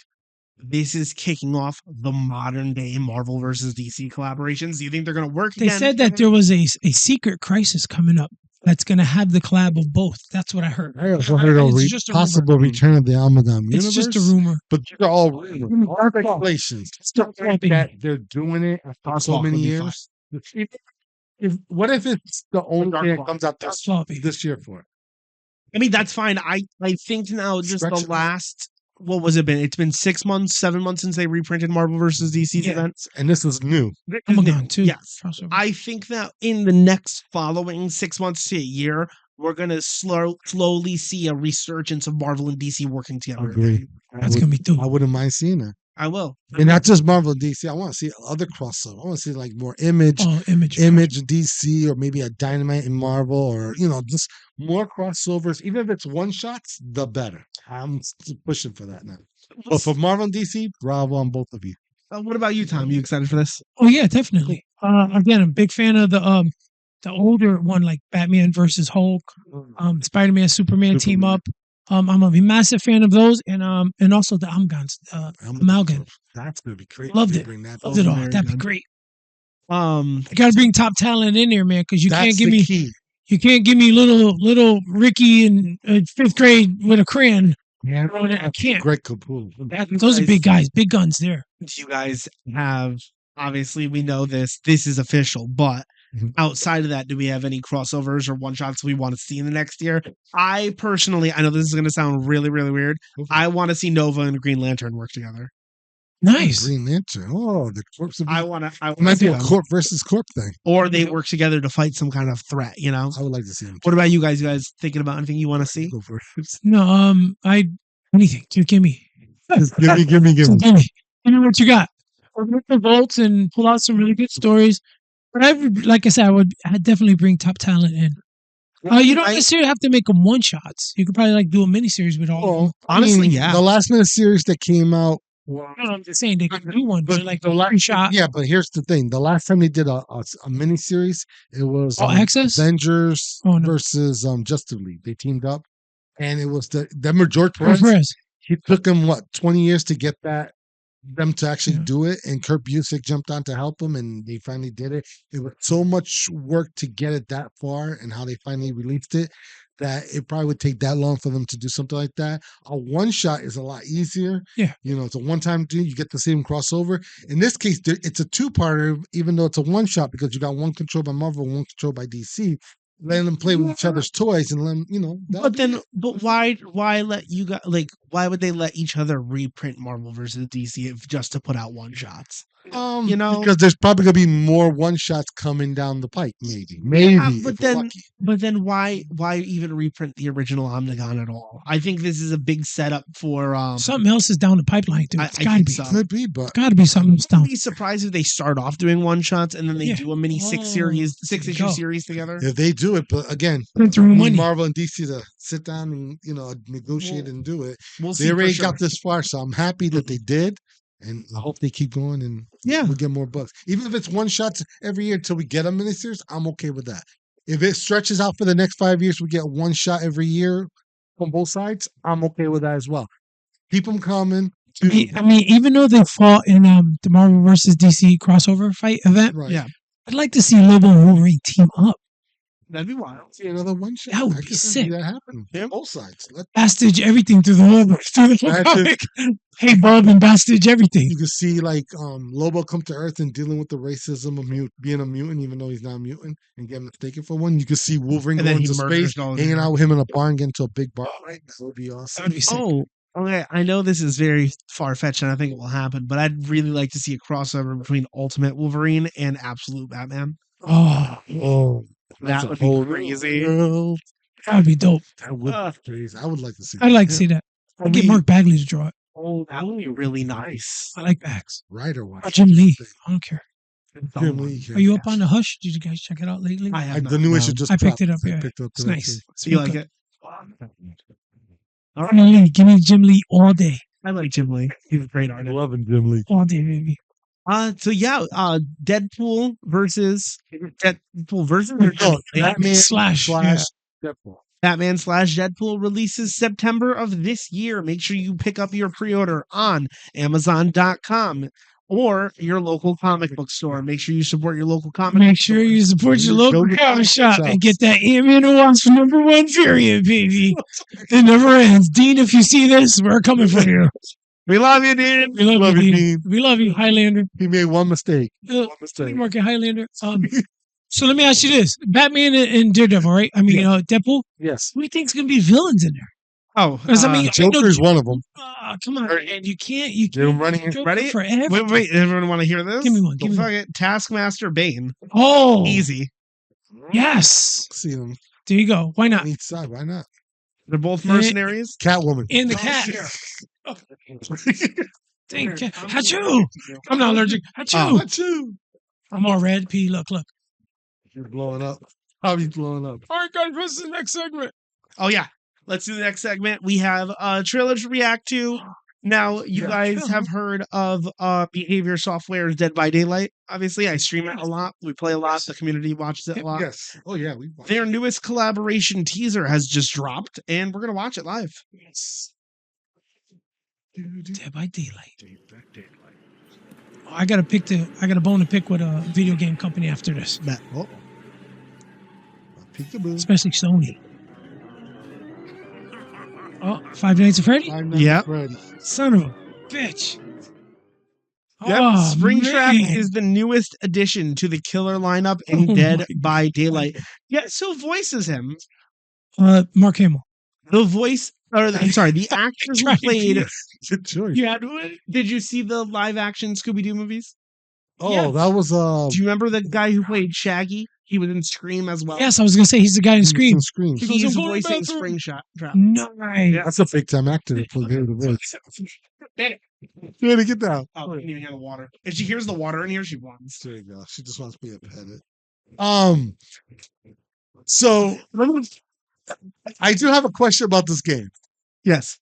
this is kicking off the modern day Marvel versus DC collaborations? Do you think they're going to work they again? said that there was a secret crisis coming up that's gonna have the collab of both. That's what I heard. I also heard a It's just a rumor. possible return of the Amalgam It's universe. just a rumor. But these are all rumors, all speculations. Stop The fact flopping. that they're doing it after so Talk would many be years. What if it's the only Dark thing that Clock. comes out That's floppy. this year for it? I mean, that's fine. I think now just Stretch the it. last, what was it been? It's been 6 months, 7 months since they reprinted Marvel versus DC's Yeah. events. And this is new. Amalgam too. Yes. Crossover. I think that in the next following 6 months to a year, we're going to slowly see a resurgence of Marvel and DC working together. Agree. again. That's gonna be dope. I wouldn't mind seeing that. I will. And not just Marvel and DC. I want to see other crossover. I want to see like more Image, Oh, Image. DC, or maybe a Dynamite in Marvel, or just more crossovers. Even if it's one shots, the better. I'm pushing for that now. But for Marvel and DC, bravo on both of you. What about you, Tom? You excited for this? Oh yeah, definitely. Again, I'm a big fan of the older one, like Batman versus Hulk, Spider-Man, Superman team Superman. up. I'm a massive fan of those, and also the Amalgam. That's gonna be great. Loved if they it. Bring that Loved it over. all. very That'd be good. great. Um, I gotta bring top talent in there, man, because you That's can't give the me key. little Ricky in 5th grade with a crayon. Yeah, I can't. Greg Capullo. Those are big guys, big guns there. do you guys have, obviously we know this is official, but outside of that, do we have any crossovers or one shots we want to see in the next year? I personally, I know this is going to sound really, really weird. I want to see Nova and Green Lantern work together. Nice. Green Lantern. Oh, the corpse would be. I want to. It might be a corp versus corp thing. Or they work together to fight some kind of threat. You know. I would like to see them. What about you guys? You guys thinking about anything you want to see? Go for it. No, anything. Just give me. Just give me. Give me. Give me what you got. Open up the vaults and pull out some really good stories. But like I said, I'd definitely bring top talent in. You don't necessarily have to make them one shots. You could probably like do a miniseries with all of them. Honestly, yeah. The last minute series that came out. No, I'm just saying they could do one, but like the last shot. Yeah, but here's the thing: the last time they did a miniseries, it was Access Avengers versus Justice League. They teamed up, and it was remember George Perez. He took him 20 years to get them to actually do it, and Kurt Busiek jumped on to help him, and they finally did it. It was so much work to get it that far, and how they finally released it, that it probably would take that long for them to do something like that. A one shot is a lot easier. Yeah, it's a one time deal. You get the same crossover. In this case, it's a two parter, even though it's a one shot, because you got one controlled by Marvel, one controlled by DC. Letting them play with each other's toys and let them, But why let you guys why would they let each other reprint Marvel versus DC just to put out one shots? Because there's probably gonna be more one shots coming down the pipe, maybe. Yeah, but then why even reprint the original Omnigon at all? I think this is a big setup for something else is down the pipeline, dude. It's gotta be. So. Could be, but gotta be something else down. I'd be surprised if they start off doing one shots and then they do a mini 6-issue series together. If they do it, but again, Marvel and DC to sit down and negotiate and do it. They already got this far, so I'm happy that they did. And I hope they keep going and we'll get more books. Even if it's one shots every year until we get a miniseries, I'm okay with that. If it stretches out for the next 5 years, we get one shot every year from both sides, I'm okay with that as well. Keep them coming. I mean, even though they fought in the Marvel versus DC crossover fight event, I'd like to see Lobo and Wolverine team up. That'd be wild. See another one shot. That would be sick. That happen. Both sides. Bastage everything through the whole comic. Hey, Bob and Bastage everything. You can see Lobo come to Earth and dealing with the racism of being a mutant, even though he's not a mutant, and get mistaken for one. You can see Wolverine going to space, hanging out with him in a barn, getting to a big bar. Right? That would be awesome. That would be sick. Okay, I know this is very far-fetched and I think it will happen, but I'd really like to see a crossover between Ultimate Wolverine and Absolute Batman. That would be crazy. That would be dope. That would be crazy. I would like to see that. I'd like to see that. I'd get Mark Bagley to draw it. Oh, that would be really nice. I like Bags. Right or what? Jim Lee. I don't care. Jim Lee. Are you up on the Hush? Did you guys check it out lately? The new issue just I picked it up. I Yeah. picked it up It's nice. So you like it? All right. Give me Jim Lee all day. I like Jim Lee. He's a great artist. Loving Jim Lee. All day, baby. Deadpool versus Batman slash Deadpool. Batman / Deadpool releases September of this year. Make sure you pick up your pre-order on Amazon.com or your local comic book store. Make sure you support your local comic Make sure you support your local comic shop and get that Ant-Man and Wasp #1 period, baby. It never ends. Dean, if you see this, we're coming for you. We love you, Dean. We love you, Dean. We love you, Highlander. He made one mistake. Market Highlander. So let me ask you this: Batman and Daredevil, right? I mean, Deadpool. Yes. Who do you think's gonna be villains in there? Oh, Joker's one of them. Come on, and you can't. They're running ready for everything. Wait! Everyone want to hear this? Give me one. Give me one. Taskmaster, Bane. Oh, easy. Yes. See them. There you go. Why not? On each side. Why not? They're both mercenaries. Catwoman and the cat. Achoo! I'm not allergic. Achoo! I'm all red. P. Look. You're blowing up. How are you blowing up? All right, guys. What's the next segment? Oh yeah, let's do the next segment. We have a trailer to react to. Now, you guys have heard of Behavior Software's Dead by Daylight. Obviously, I stream it a lot. We play a lot. The community watches it a lot. Yes. Oh yeah. Their newest collaboration teaser has just dropped, and we're gonna watch it live. Yes. Dead by Daylight. Oh, I got a bone to pick with a video game company after this. Especially Sony. Oh, 5 Nights at Freddy? Yeah. Son of a bitch. Yep, Oh, Springtrap man. is the newest addition to the killer lineup in Oh Dead my by Daylight. Yeah, so voices him. Mark Hamill. The voice, or I'm sorry, the actor who Trying to played. be- Good choice. You had one? Did you see the live action Scooby Doo movies? Oh, Yes. that was Do you remember the guy who played Shaggy? He was in Scream as well. Yes, I was gonna say he's the guy in Scream. Scream. He goes, He's "I'm going to the voicing bathroom." Springtrap. Nice. That's a big time actor to play the voice. Yeah, to get down. Oh, I didn't even hear the water. If she hears the water in here, she runs. There you go. She just wants me to pet it. So I do have a question about this game. Yes.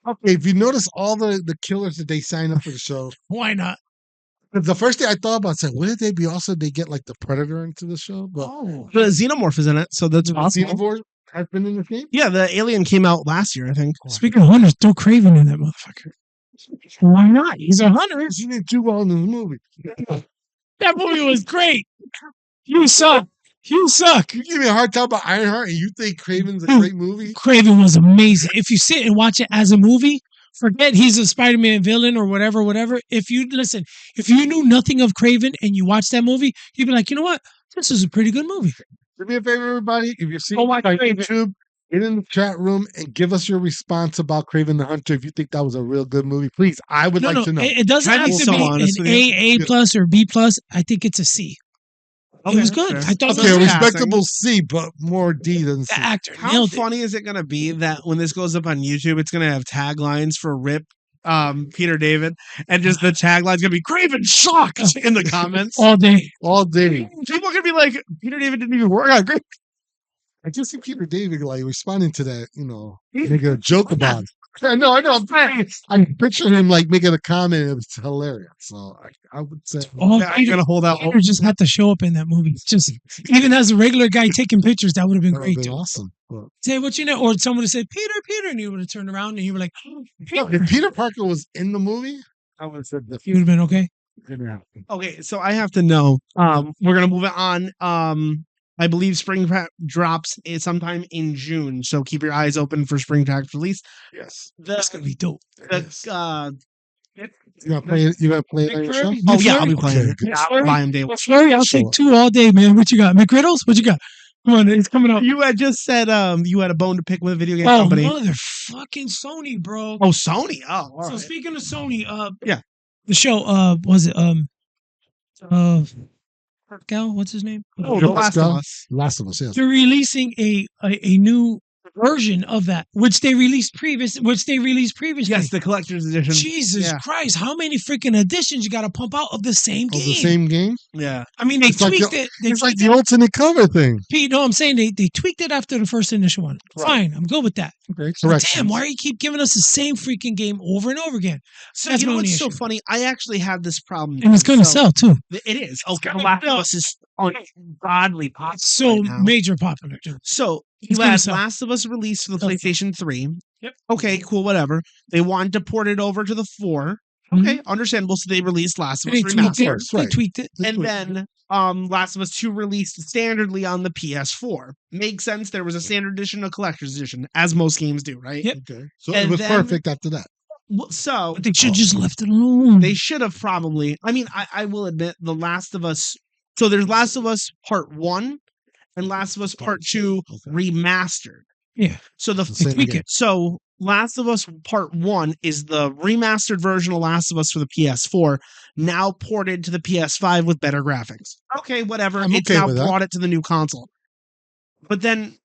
Okay, if you notice all the killers that they sign up for the show, Why not? the first thing I thought about said, wouldn't they be also they get like the Predator into the show? But The Xenomorph is in it, so that's the possible. Xenomorph has been in the game. Yeah, the alien came out last year, I think. Speaking of hunters, throw Craven in that motherfucker. Why not? He's a hunter. He didn't do well in this movie. That movie was great. You suck. You suck. You give me a hard time about Ironheart, and you think Craven's a Dude. great movie? Craven was amazing. If you sit and watch it as a movie, forget he's a Spider-Man villain or whatever. If you knew nothing of Craven and you watch that movie, you'd be like, you know what? This is a pretty good movie. Do me a favor, everybody. If you're seeing Go watch on Craven. YouTube, get in the chat room and give us your response about Craven the Hunter. If you think that was a real good movie, please, I would like to know. It doesn't I'd have be to so be honest an with you. A plus or B plus. I think it's a C. It was good. fair. I thought Okay, a it was respectable C, but more D than C. the actor How nailed it. funny is it going to be that when this goes up on YouTube, it's going to have taglines for Rip Peter David, and just the tagline's going to be Craven shocked in the comments. All day. All day. People are going to be like, Peter David didn't even work on Craven. I just see Peter David like responding to that, making a joke about it. I know. I picture him like making a comment. It was hilarious. So I would say, All Yeah, I'm going to hold out. Peter just had to show up in that movie. It's just even as a regular guy taking pictures, that would have been that would have great been too. awesome. But, Say what you know, or someone would have said Peter, and you would have turned around and you were like, no, if Peter Parker was in the movie, I would have said that. you would have been okay. Didn't happen. Okay, so I have to know. We're going to move it on. I believe Springtrap drops sometime in June, so keep your eyes open for Springtrap's release. Yes. That's gonna be dope. You gonna play it? You gonna play it on your show? McFlurry? Oh yeah, I'll be McFlurry? playing it. Okay, Yeah, I'll buy 'em day one. McFlurry, I'll take Sure. 2 all day, man. What you got? McGriddles? What you got? Come on, it's coming up. You had just said you had a bone to pick with a video game Oh, company. motherfucking Sony, bro. Oh, Sony. Oh, all So right. speaking of Sony, Yeah. the show, was it Gal? What's his name? Oh, The Last of Us. Last of Us, yes. They're releasing a new version of that, which they released previously. Yes, the collector's edition. Jesus Yeah. Christ, how many freaking editions you got to pump out of the same Oh, game? the same game? Yeah. I mean, they It's like tweaked the- it. They It's like tweaked the alternate cover thing. it. No, I'm saying they tweaked it after the first initial one. Right. Fine, I'm good with that. Okay, But correct. damn, why do you keep giving us the same freaking game over and over again? So That's you my know only what's so issue. funny? I actually had this problem. And it's too. going to So- sell too. It is. Okay, The gonna Last of sell. Us is ungodly popular. So right now. major popular, dude. So It's you gonna had sell. Last of Us released for the Okay. PlayStation 3. Yep. Okay, cool, whatever. They wanted to port it over to the 4. Okay, understandable. So they released Last of Us They tweaked it. Remastered. They right. tweaked it. And then Last of Us 2 released standardly on the PS4. Makes sense. There was a standard edition, a collector's edition, as most games do, right? Yep. Okay. So And it was then- perfect after that. So But they should just left it alone. they should have probably. I mean, I will admit, The Last of Us. So there's Last of Us Part 1 and Last of Us Part 2 Okay. remastered. Yeah. So the It's the same tweak game. it. So Last of Us Part 1 is the remastered version of Last of Us for the PS4, now ported to the PS5 with better graphics. Okay, whatever. I'm It's okay now with that. brought it to the new console. But then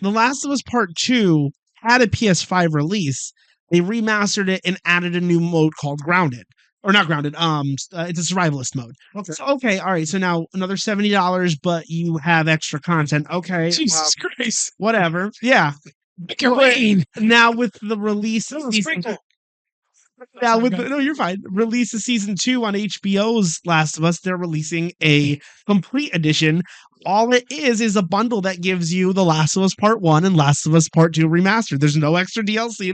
The Last of Us Part 2 had a PS5 release. They remastered it and added a new mode called Grounded. Or not Grounded, it's a survivalist mode. Okay. So, okay, all right. So now another $70, but you have extra content. Okay, Jesus Christ. whatever. Yeah. Make it rain. Now with the release of No, season, sprinkle. now with Okay. no, you're fine. Release of season 2 on HBO's Last of Us, they're releasing a complete edition. All it is a bundle that gives you The Last of Us Part 1 and Last of Us Part 2 remastered. There's no extra DLC.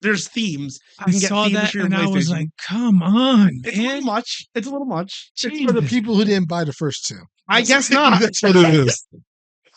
There's themes. I You can get saw themes that for your and I was PlayStation. like, come on, It's a little man. much. It's a little much. It's for the Jesus. people who didn't buy the first two. I guess not. That's what it is.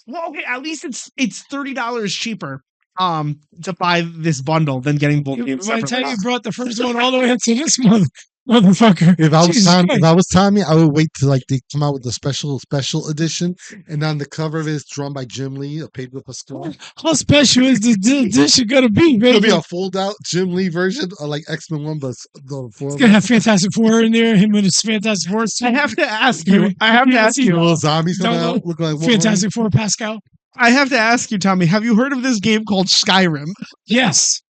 Well, okay, at least it's $30 cheaper to buy this bundle than getting both games By the time separately. you brought the first one all the way up to this month. Motherfucker. If I was Jesus Tommy, Christ. if I was Tommy, I would wait till like they come out with the special edition, and on the cover of it, it's drawn by Jim Lee, a Pedro Pascal. How special is this edition gonna be, It'll baby? be a fold-out Jim Lee version of like X-Men 1, but the It's four gonna have Fantastic Four in there. Him with his Fantastic Four. I have to ask you. I have to Yeah, ask see, you. little zombies come Don't out, look like Wolverine. Fantastic Four Pascal. I have to ask you, Tommy. Have you heard of this game called Skyrim? Yes.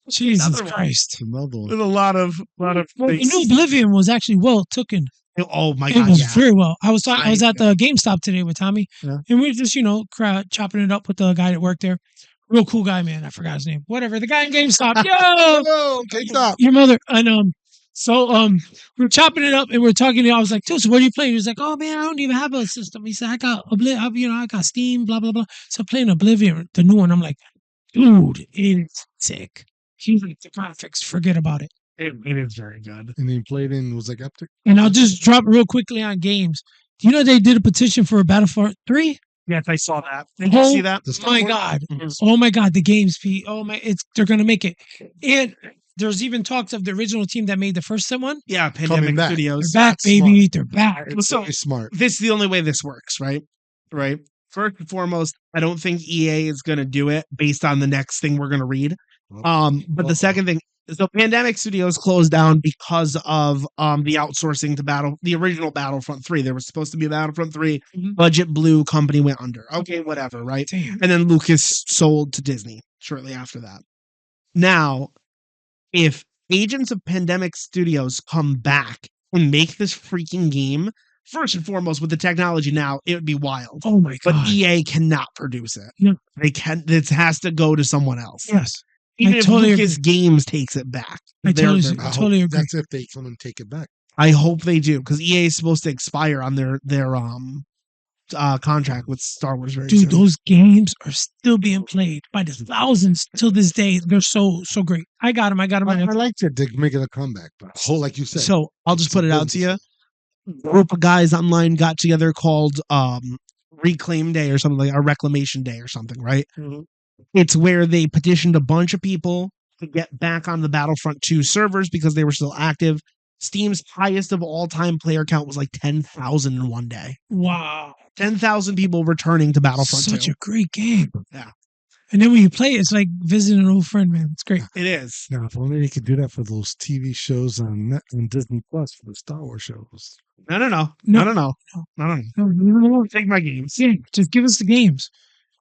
Jesus Another one. Christ. Another one. With a lot of Well, the things. new Oblivion was actually well taken. Oh my It god! was Yeah. very well. I was at Yeah. the GameStop today with Tommy, Yeah. and we were just chopping it up with the guy that worked there. Real cool guy, man. I forgot his name. Whatever. The guy in GameStop. Yo, Oh, okay, stop. your mother. And we're chopping it up and we're talking. I was like, dude, so what are you playing? He was like, oh man, I don't even have a system. He said, I got I got Steam, blah blah blah. So I'm playing Oblivion, the new one. I'm like, dude, it's sick. He's like, the graphics, forget about it. It is very good. And he played in was like epic. And I'll just drop real quickly on games. Do you know they did a petition for a Battlefront 3? Yes, I saw that. Did you Oh see that? The Star my Wars? God. Mhm. Oh my God, the games fee. Oh my, they're gonna make it. And there's even talks of the original team that made the first one. Yeah, Pandemic back. Studios. They're back, That's baby. They're back. It's So very smart. this is the only way this works, right? Right. First and foremost, I don't think EA is going to do it based on the next thing we're going to read. But the second thing, so Pandemic Studios closed down because of the outsourcing to the original Battlefront 3. There was supposed to be a Battlefront 3. Mhm. Budget blew, company went under. Okay, whatever, right? Damn. And then Lucas sold to Disney shortly after that. Now, if Agents of Pandemic Studios come back and make this freaking game, first and foremost, with the technology now, it would be wild. Oh my But God. EA cannot produce it. No. They can. It has to go to someone else. Yes. Even I if totally Lucas Games takes it back. I they're- totally they're- I I hope totally agree. that's if they come and take it back. I hope they do because EA is supposed to expire on their contract with Star Wars very Dude, soon. those games are still being played by the thousands till this day. They're so great. I got them. I like that they're making a comeback, but whole like you said. So I'll just it's a put it out to you. business. A group of guys online got together called Reclaim Day or something like a Reclamation Day or something, right? It's where they petitioned a bunch of people to get back on the Battlefront 2 servers because they were still active. Steam's highest of all time player count was like 10,000 in one day. Wow. 10,000 people returning to Battlefront Such 2. a great game. Yeah. And then when you play it, it's like visiting an old friend, man. It's great. It is. Now, if only they could do that for those TV shows on Disney Plus for the Star Wars shows. No. Take my games. Yeah, just give us the games.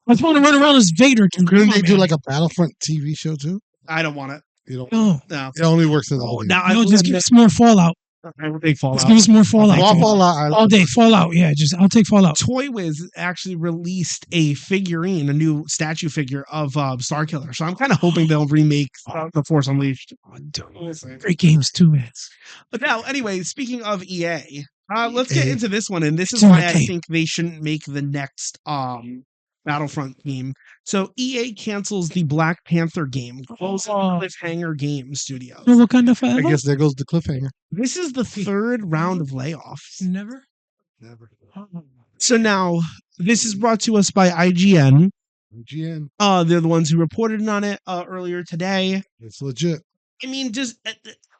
I just want to run around as Vader. Dude. Couldn't Come they on, do man. like a Battlefront TV show too? I don't want it. You know, No, No. it only works in the Oh, movie. now I no, will just give admit, us more Fallout. I'm a big Fallout. Just give us more Fallout. dude. Fallout, I All day Fallout. Yeah, just I'll take Fallout. Toy Wiz actually released a figurine, a new statue figure of Starkiller. So I'm kind of hoping they'll remake The Force Unleashed. Great games too, man. But now, anyway, speaking of EA, let's get EA. into this one, and this is It's why I okay. think they shouldn't make the next Battlefront game. So EA cancels the Black Panther game, closing Oh. Cliffhanger Game Studios. No Wakanda I forever. guess there goes the cliffhanger. This is the third round of layoffs. Never. Never. So now, this is brought to us by IGN. GN, They're the ones who reported on it earlier today. it's legit. I mean, just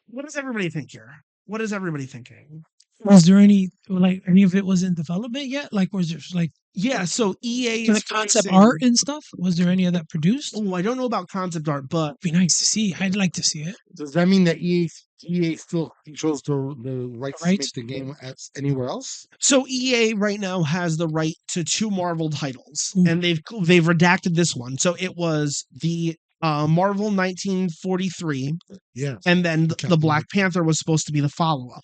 what does everybody think here? What is everybody thinking? Was there any of it was in development yet? Like was there like Yeah, so EA the is concept facing- art and stuff? Was there any of that produced? Oh, I don't know about concept art, but Be nice to see. I'd like to see it. Does that mean that EA still controls the rights to make Rights? the game anywhere else? so EA right now has the right to 2 Marvel titles, Ooh. and they've redacted this one. So it was the Marvel 1943, Yeah. and then the Captain Black Panther was supposed to be the follow-up.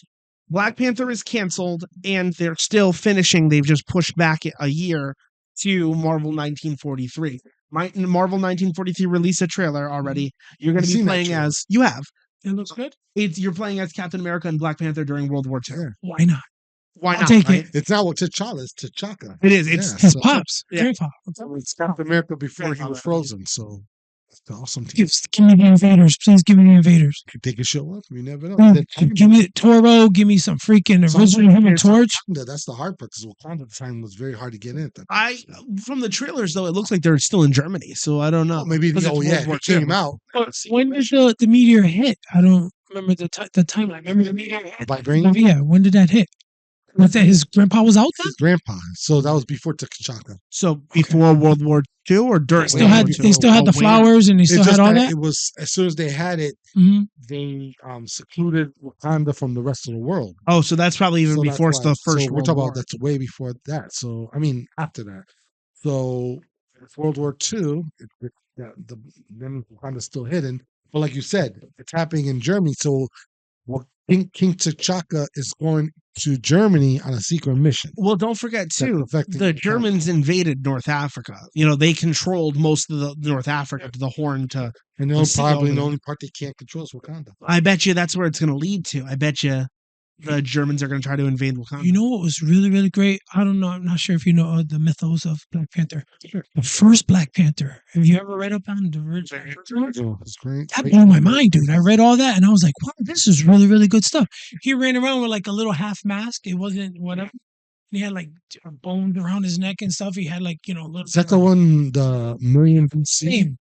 Black Panther is canceled, and they're still finishing. They've just pushed back it a year to Marvel 1943. Marvel 1943 released a trailer already. You're going I've to be seen that playing trailer. as you have. It looks good. You're playing as Captain America and Black Panther during World War II. Yeah. Why not? Why I'll not? take right? it. It's not what T'Challa, it's T'Chaka. It is. It's Yeah, His so- pops, Yeah. grandpa. It's Captain America before he Grandfather. was frozen, so it's an awesome team. Give me the invaders, please. Give me the invaders. They could show up. You never know. Ooh, give me Toro. Give me some freaking original Human Torch. That's the hard part because Wakanda at the time was very hard to get in. At that from the trailers though, it looks like they're still in Germany. So I don't know. maybe Because it's oh World yeah, War it came II. out. When did the meteor hit? I don't. remember the timeline. Remember the meeting? Vibranium? Yeah, when did that hit? Was that his grandpa was out then? His grandpa. So that was before T'Chaka. So before World War II or during They World War II? still had the Oh, wait. flowers and they still had all that. It was as soon as they had it, Mhm. they secluded Wakanda from the rest of the world. Oh, so that's probably even So that's before why. the First So we're World talking War. about that's way before that. So I mean after that. So with World War II, then Wakanda's still hidden. But like you said, it's happening in Germany. So King T'Chaka is going to Germany on a secret mission. Well, don't forget too, affecting the Wakanda. Germans invaded North Africa. You know, they controlled most of the North Africa to the Horn to. And the sea over the there. only part they can't control is Wakanda. I bet you that's where it's going to lead to. I bet you the Germans are going to try to invade Wakanda. You know what was really, really great? I don't know. I'm not sure if you know the mythos of Black Panther. The first Black Panther. Have you ever read up on the original? Oh, it's great. That blew my mind, dude. I read all that and I was like, wow, this is really, really good stuff. He ran around with like a little half mask. It wasn't whatever. And he had like bones around his neck and stuff. He had like, a little. Is that the one, the Million BC? Same.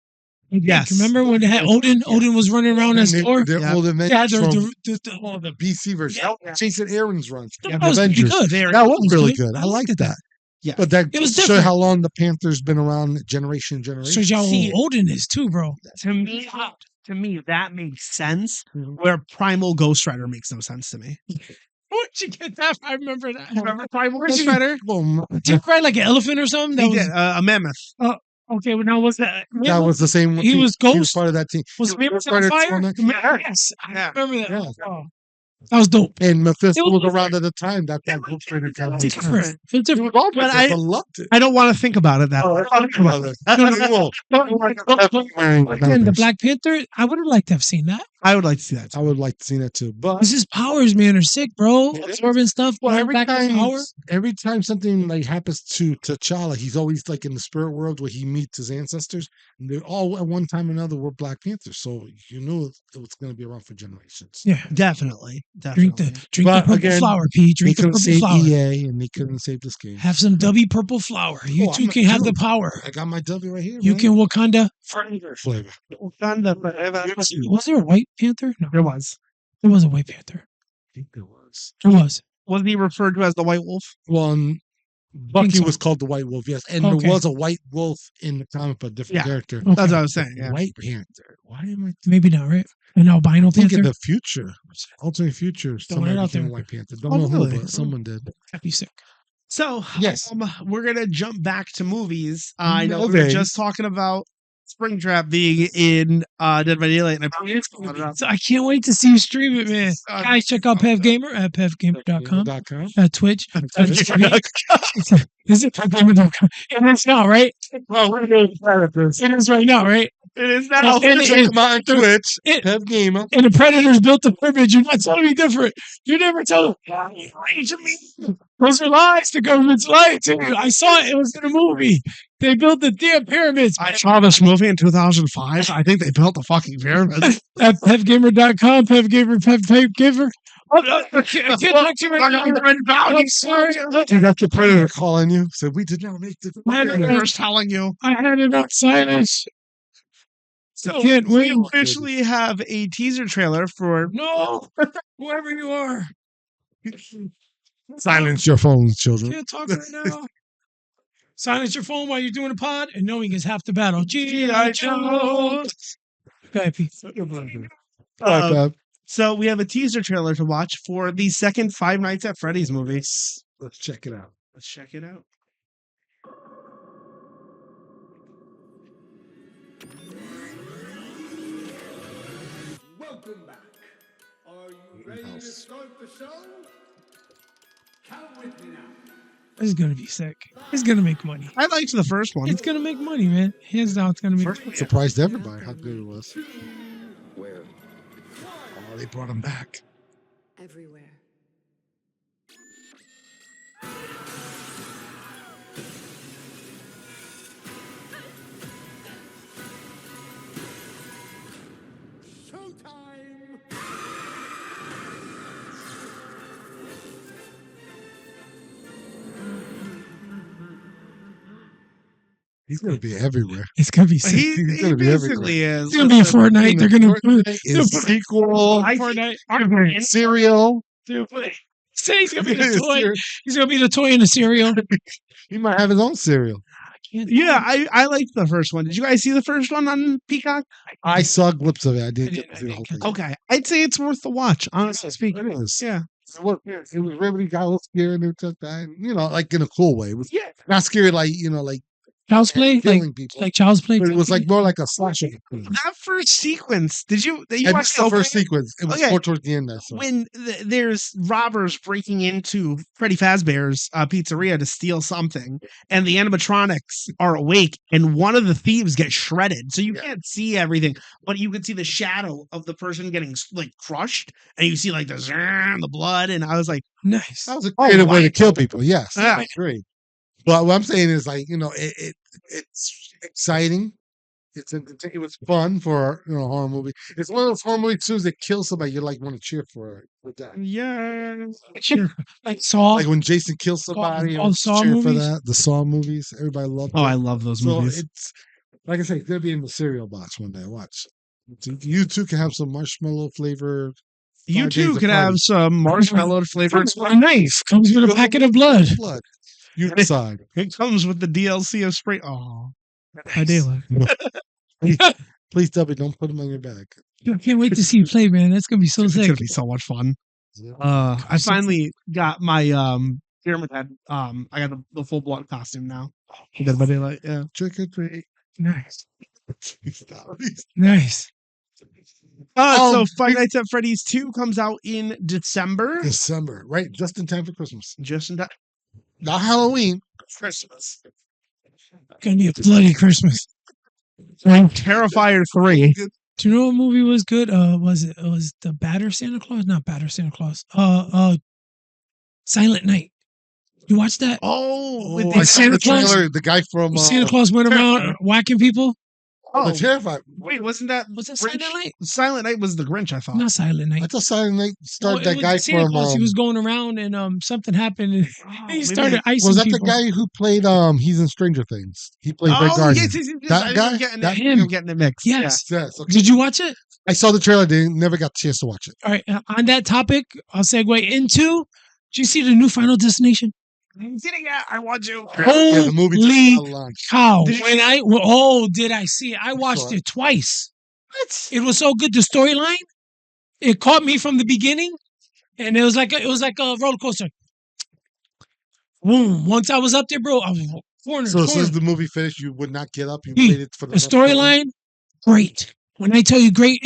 Yes. Remember when they had Odin? Yeah. Odin was running around as Thor. They're Yeah. old Avengers Yeah, from the the BC version. Yeah. Jason Aaron's run. That was pretty Avengers. good. Very That was was really good. good. I I like liked that. Yeah. But that It was shows different. how long the Panther's been around generation to generation. Shows you how See- old Odin is too, bro. To me, that makes sense. Mhm. Where Primal Ghost Rider makes no sense to me. Where'd you get that? I remember that. Remember Primal Where'd Ghost you- Rider? Well, Did you ride like an elephant or something? He did a mammoth. Okay, well now was that? that was the same one. He was He was Ghost? part of that team. Was He Mammoth on part of fire? Tron- Yes, I Yeah. remember that. Yeah. Oh, that was dope. And Mephisto It was was around at the time. That's why Ghost Rider kind of It's different. It's different. But I loved it. I don't want to think about it that Oh, way. I love it. Again, the Black Panther. I would have liked to have seen that. I would like to see that. I would like to see that too. But Because his powers, man, are sick, bro. Yeah. Absorbing stuff. well, Going back to power. every time something like happens to T'Challa, he's always like in the spirit world where he meets his ancestors. And they're all at one time or another were Black Panthers. So you knew it was going to be around for generations. Yeah. Definitely. Drink Definitely. the But purple again, flower, P. They Drink the couldn't purple save flower. EA and they couldn't save this game. Have some W purple flower. You Oh, two I'm can not- have the dude, power. I got my W right here. You man. can Wakanda. Flavor. Was there a white panther? No, There was. there was a white panther. I think there was. There was. Wasn't he referred to as the White Wolf? Well, Bucky so. was called the White Wolf, yes. And Okay. there was a White Wolf in the comic, but a different Yeah. character. Okay. That's what I was saying. Yeah. White Panther. Why am I Maybe not, right? An albino thinking panther. the future? Alternate future. Throw it Somebody out became a there. White Panther. Don't Oh, know who, really? but someone did. That'd be sick. So Yes. we're gonna jump back to movies. I know we were Okay. just talking about Springtrap being in Dead by Daylight, and I brought it up. So I can't wait to see you stream it, man. Uh, Guys, check out Pev Gamer at pevgamer.com, .com. at Twitch. Is it pevgamer.com? It is now, right? Well, we're going to It is right now, right? It is Oh, now. and- check them out on Twitch. it- Pev Gamer. And the Predators built the pyramids. You're not telling me different. You never tell them. Those are lies. The government's lying to you. I saw it. It was in a movie. They built the damn pyramids. I saw this movie in 2005. I think they built the fucking pyramid. At pevgamer.com, pevgamer. I can't talk to you right now. I'm sorry. You got the Predator calling you. Said, we did not make the They're telling you. I had it on silence. So I can't we wait. officially have a teaser trailer for No, whoever you are. Silence your phones, children. Can't talk right now. Silence your phone while you're doing a pod, and knowing is half the battle. G.I. Joe. Okay, Pete. All right, Uh, Pev. So we have a teaser trailer to watch for the second Five Nights at Freddy's movie. Let's check it out. Let's check it out. Welcome back. Are you ready to start the show? Count with me now. This is gonna be sick. It's gonna make money. I liked the first one. It's gonna make money, man. Hands down, it's gonna make money. Surprised everybody how good it was. Where? Oh, they brought him back. Everywhere. Showtime! He's gonna be everywhere. It's gonna be sick. He He's gonna be everywhere. basically is. It's gonna be a Fortnite. They're gonna put Is sequel, Fortnite. cereal. Say he's gonna be the Is toy. cere- He's gonna be the toy in the cereal. He might have his own cereal. Yeah, I liked the first one. Did you guys see the first one on Peacock? I saw a glimpse of it. I didn't I get to see the whole didn't thing. Okay, I'd say it's worth the watch. Honestly speaking, It is. yeah, It was really got a little scary and everything like that. You know, like in a cool way. It was yeah. not scary like like Child's play, like killing people. child's play. But it was like more like a slasher. That first sequence. Did you? You I watched missed the first opening? sequence. It was Okay. more towards the end. There, so. When there's robbers breaking into Freddy Fazbear's pizzeria to steal something, and the animatronics are awake, and one of the thieves gets shredded, so you can't see everything, but you can see the shadow of the person getting like crushed, and you see like the blood, and I was like, Nice. That was a creative way wow. to kill people. Yes, Yeah. I agree. But what I'm saying is, like, it's exciting. It was fun for a horror movie. It's one of those horror movies too. As they kill somebody, you like want to cheer for that. yeah. Like Saw. Like when Jason kills somebody, all the Saw cheer for movies? that. The Saw movies, everybody loved. Oh, it. I love those So movies. it's like I say, it's gonna be in the cereal box one day. Watch. So you too can have some marshmallow flavor. You 5 days too of could have party. some marshmallow flavored. Comes with a knife. Comes with a packet of blood. Blood. You decide. It comes with the DLC of spray. Oh, I do. Please tell me, don't put them on your bag. I can't wait to see you play, man. That's gonna be so it's sick. gonna be so much fun. I finally got my pyramid head. I got the full blood costume now. Dead by Daylight. Yeah. Trick or treat. Nice. Stop. Nice. So Five Nights at Freddy's 2 comes out in December. December, right? Just in time for Christmas. Just in time. Not Halloween. Christmas. Gonna be a bloody Christmas. Terrifier 3. Do you know what movie was good? Was the Batter Santa Claus? Not Batter Santa Claus. Silent Night. You watched that? Oh, With I the saw Santa the Claus. trailer. The guy from Santa Claus went around whacking people. The Terrified. Wait, wasn't that Was that Grinch? Silent Night? Silent Night was the Grinch, I thought. Not Silent I Night. thought Silent Night No, started it that was guy Santa from. Claus. He was going around and something happened and he maybe started icing Was that people. the guy who played? He's in Stranger Things. He played Red Oh, Guardian. yes. That I think guy? I'm getting That it. him. I'm getting it mixed. Yes. Yes. Okay. Did you watch it? I saw the trailer. Never got a chance to watch it. All right. On that topic, I'll segue into. Did you see the new Final Destination? I haven't seen it yet. I want you. Yeah, the movie just Holy got launched. cow! Did you- Did I see it? I watched saw it. it twice. It was so good. The storyline, it caught me from the beginning, and it was like a roller coaster. Boom! Once I was up there, bro, I was corner. So as soon corner. as the movie finished, you would not get up. You Hey, waited for the The next one? storyline, great. When I tell you great,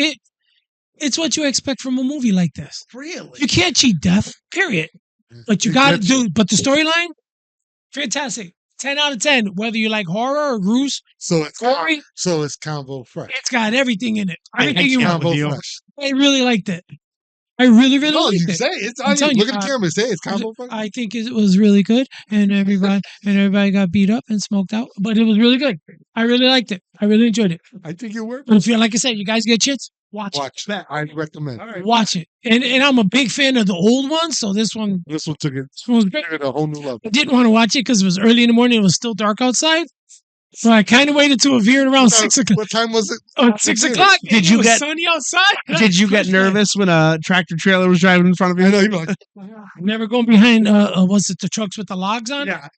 it's what you expect from a movie like this. Really? You can't cheat death, period. But you It got to gets you. do. But the storyline, fantastic. 10 out of 10. Whether you like horror or goose, So it's gory, combo fresh. it's got everything in it. Everything you can't want. Combo with you. fresh. I really liked it. I really No, liked you it. say it's I'm on you. telling Look you, at the camera. Say it's combo fresh. I think it was really good, and everybody got beat up and smoked out, but it was really good. I really liked it. I really enjoyed it. I think you were. But if you like I said, you guys get chance, watch Watch that. I recommend. it. Watch it. And I'm a big fan of the old ones, so this one This one took it was great. to a whole new level. I didn't want to watch it because it was early in the morning. It was still dark outside. So I kind of waited till it veered around 6 o'clock. What time was it? 6 Did o'clock. Did and you it was get- sunny outside? Did you get Flashlight. nervous when a tractor trailer was driving in front of you? I know you're like, Never going behind. Was it the trucks with the logs on? Yeah.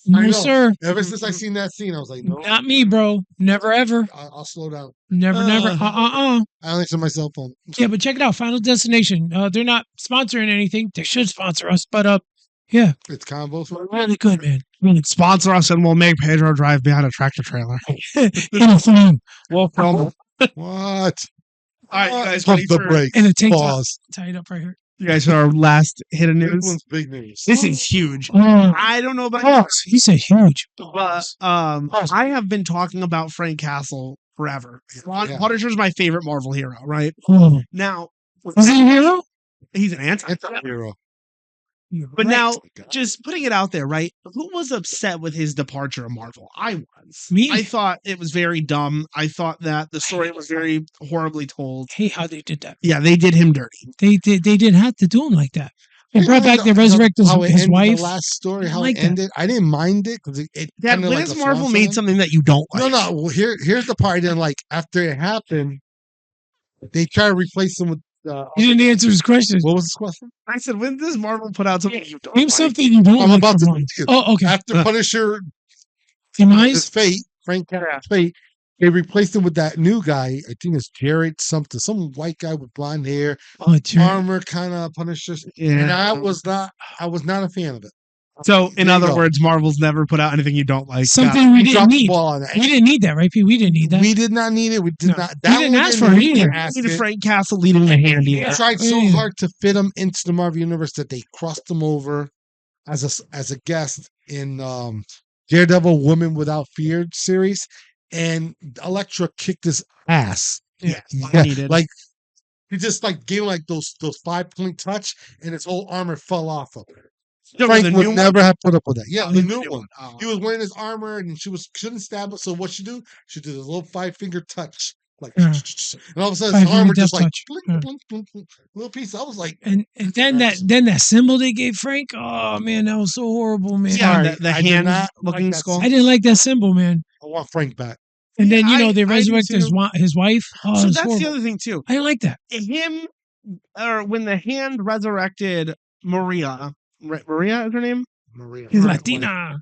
No, I know. sir. ever since I seen that scene, I was like, no, Not me, bro. Never ever. I'll slow down. Never. I only answer my cell phone. Yeah, but check it out. Final Destination. They're not sponsoring anything. They should sponsor us, but yeah, It's combo fresh. really good, man. Really good. Sponsor us and we'll make Pedro drive behind a tractor trailer. And a film. We'll film it. What? All right, you guys Pump ready the for brakes. And a tank top. Pause. Tie it up right here. you guys for our last hit of This news? one's big news. This is huge. Oh, I don't know about pause. He said huge. but I have been talking about Frank Castle forever. Yeah. Punisher's my favorite Marvel hero, right? Oh. Now, Was he a hero? he's an anti. Anti-hero. But Right. now, just putting it out there, right? Who was upset with his departure of Marvel? I was. Me. I thought it was very dumb. I thought that the story was very horribly told. Hey, how they did that? Yeah, they did him dirty. They didn't have to do him like that. They brought back, they resurrected how it his ended, wife. the last story, I how like it that. ended. I didn't mind it because it Dad, ended when like has a Marvel swan made song. something that you don't like? No. Well, here's the part I didn't like. After it happened, they try to replace him with. You didn't answer his question. What was this question? I said, when does Marvel put out something you don't Name like? something you don't I'm like about from to. Marvel. Oh, okay. After Punisher, his Demise? fate, Frank Castle's fate, they replaced him with that new guy. I think it's Jared something, some white guy with blonde hair, Oh, Jared. armor kind of Punisher. Yeah. And I was not a fan of it. So, in There you other go. words, Marvel's never put out anything you don't like. Something we He didn't dropped the need. ball on that. We didn't need that, right, Pete? We didn't need that. We did not need it. We did No. not. We That didn't one ask didn't for it need either. ask Need it. Frank Castle leading the hand They either. tried so Yeah. hard to fit him into the Marvel universe that they crossed him over as a guest in Daredevil Woman Without Fear series, and Elektra kicked his ass. Yeah, Yeah, needed. like he just like gave him like those 5-point touch, and his whole armor fell off of it. No, Frank the would new never have put up with that. Yeah, Oh, the the new new one. one. Oh. He was wearing his armor, and shouldn't stab it. So what she do? She did a little 5-finger touch, like, Yeah. and all of a sudden his 5-finger armor death just like touch. blink, Yeah. blink, blink, blink, little piece. I was like, And then that symbol they gave Frank, oh man, that was so horrible, man. Yeah, sorry, the I did hand not looking like that skull. I didn't like that symbol, man. I want Frank back. And then Yeah, they I do resurrected too. his wife. Oh, So it's that's horrible. the other thing too. I didn't like that. Him, or when the hand resurrected Maria, Maria is her name. Maria. He's Right, Latina.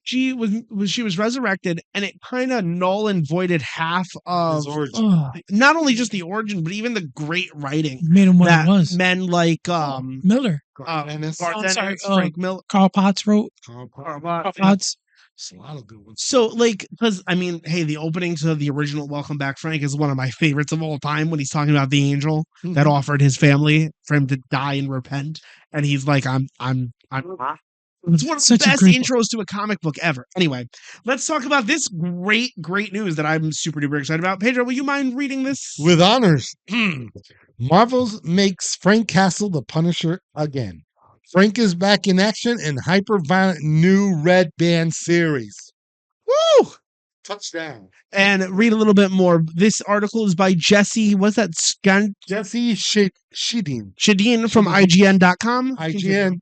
She was resurrected, and it kind of null and voided half of his origin. Oh, not only just the origin, but even the great writing made him what that he was. men like Miller. Dennis, Garth I'm sorry, Ennis, Frank Miller. Carl Potts wrote. Carl Carl Potts. Potts, Carl Potts. There's a lot of good ones. So, like, because I mean, hey, the opening to the original Welcome Back, Frank, is one of my favorites of all time. When he's talking about the angel that Mhm. offered his family for him to die and repent, and he's like, "I'm." It's one of the Such a best great intros to a comic book ever. Anyway, let's talk about this great news that I'm super duper excited about. Pedro, will you mind reading this? With honors, Marvel's makes Frank Castle the Punisher again. Frank is back in action in hyper-violent new Red Band series. Woo! Touchdown. And read a little bit more. This article is by Jesse. What's that? Jesse Shedin. Shadeen from IGN.com. IGN.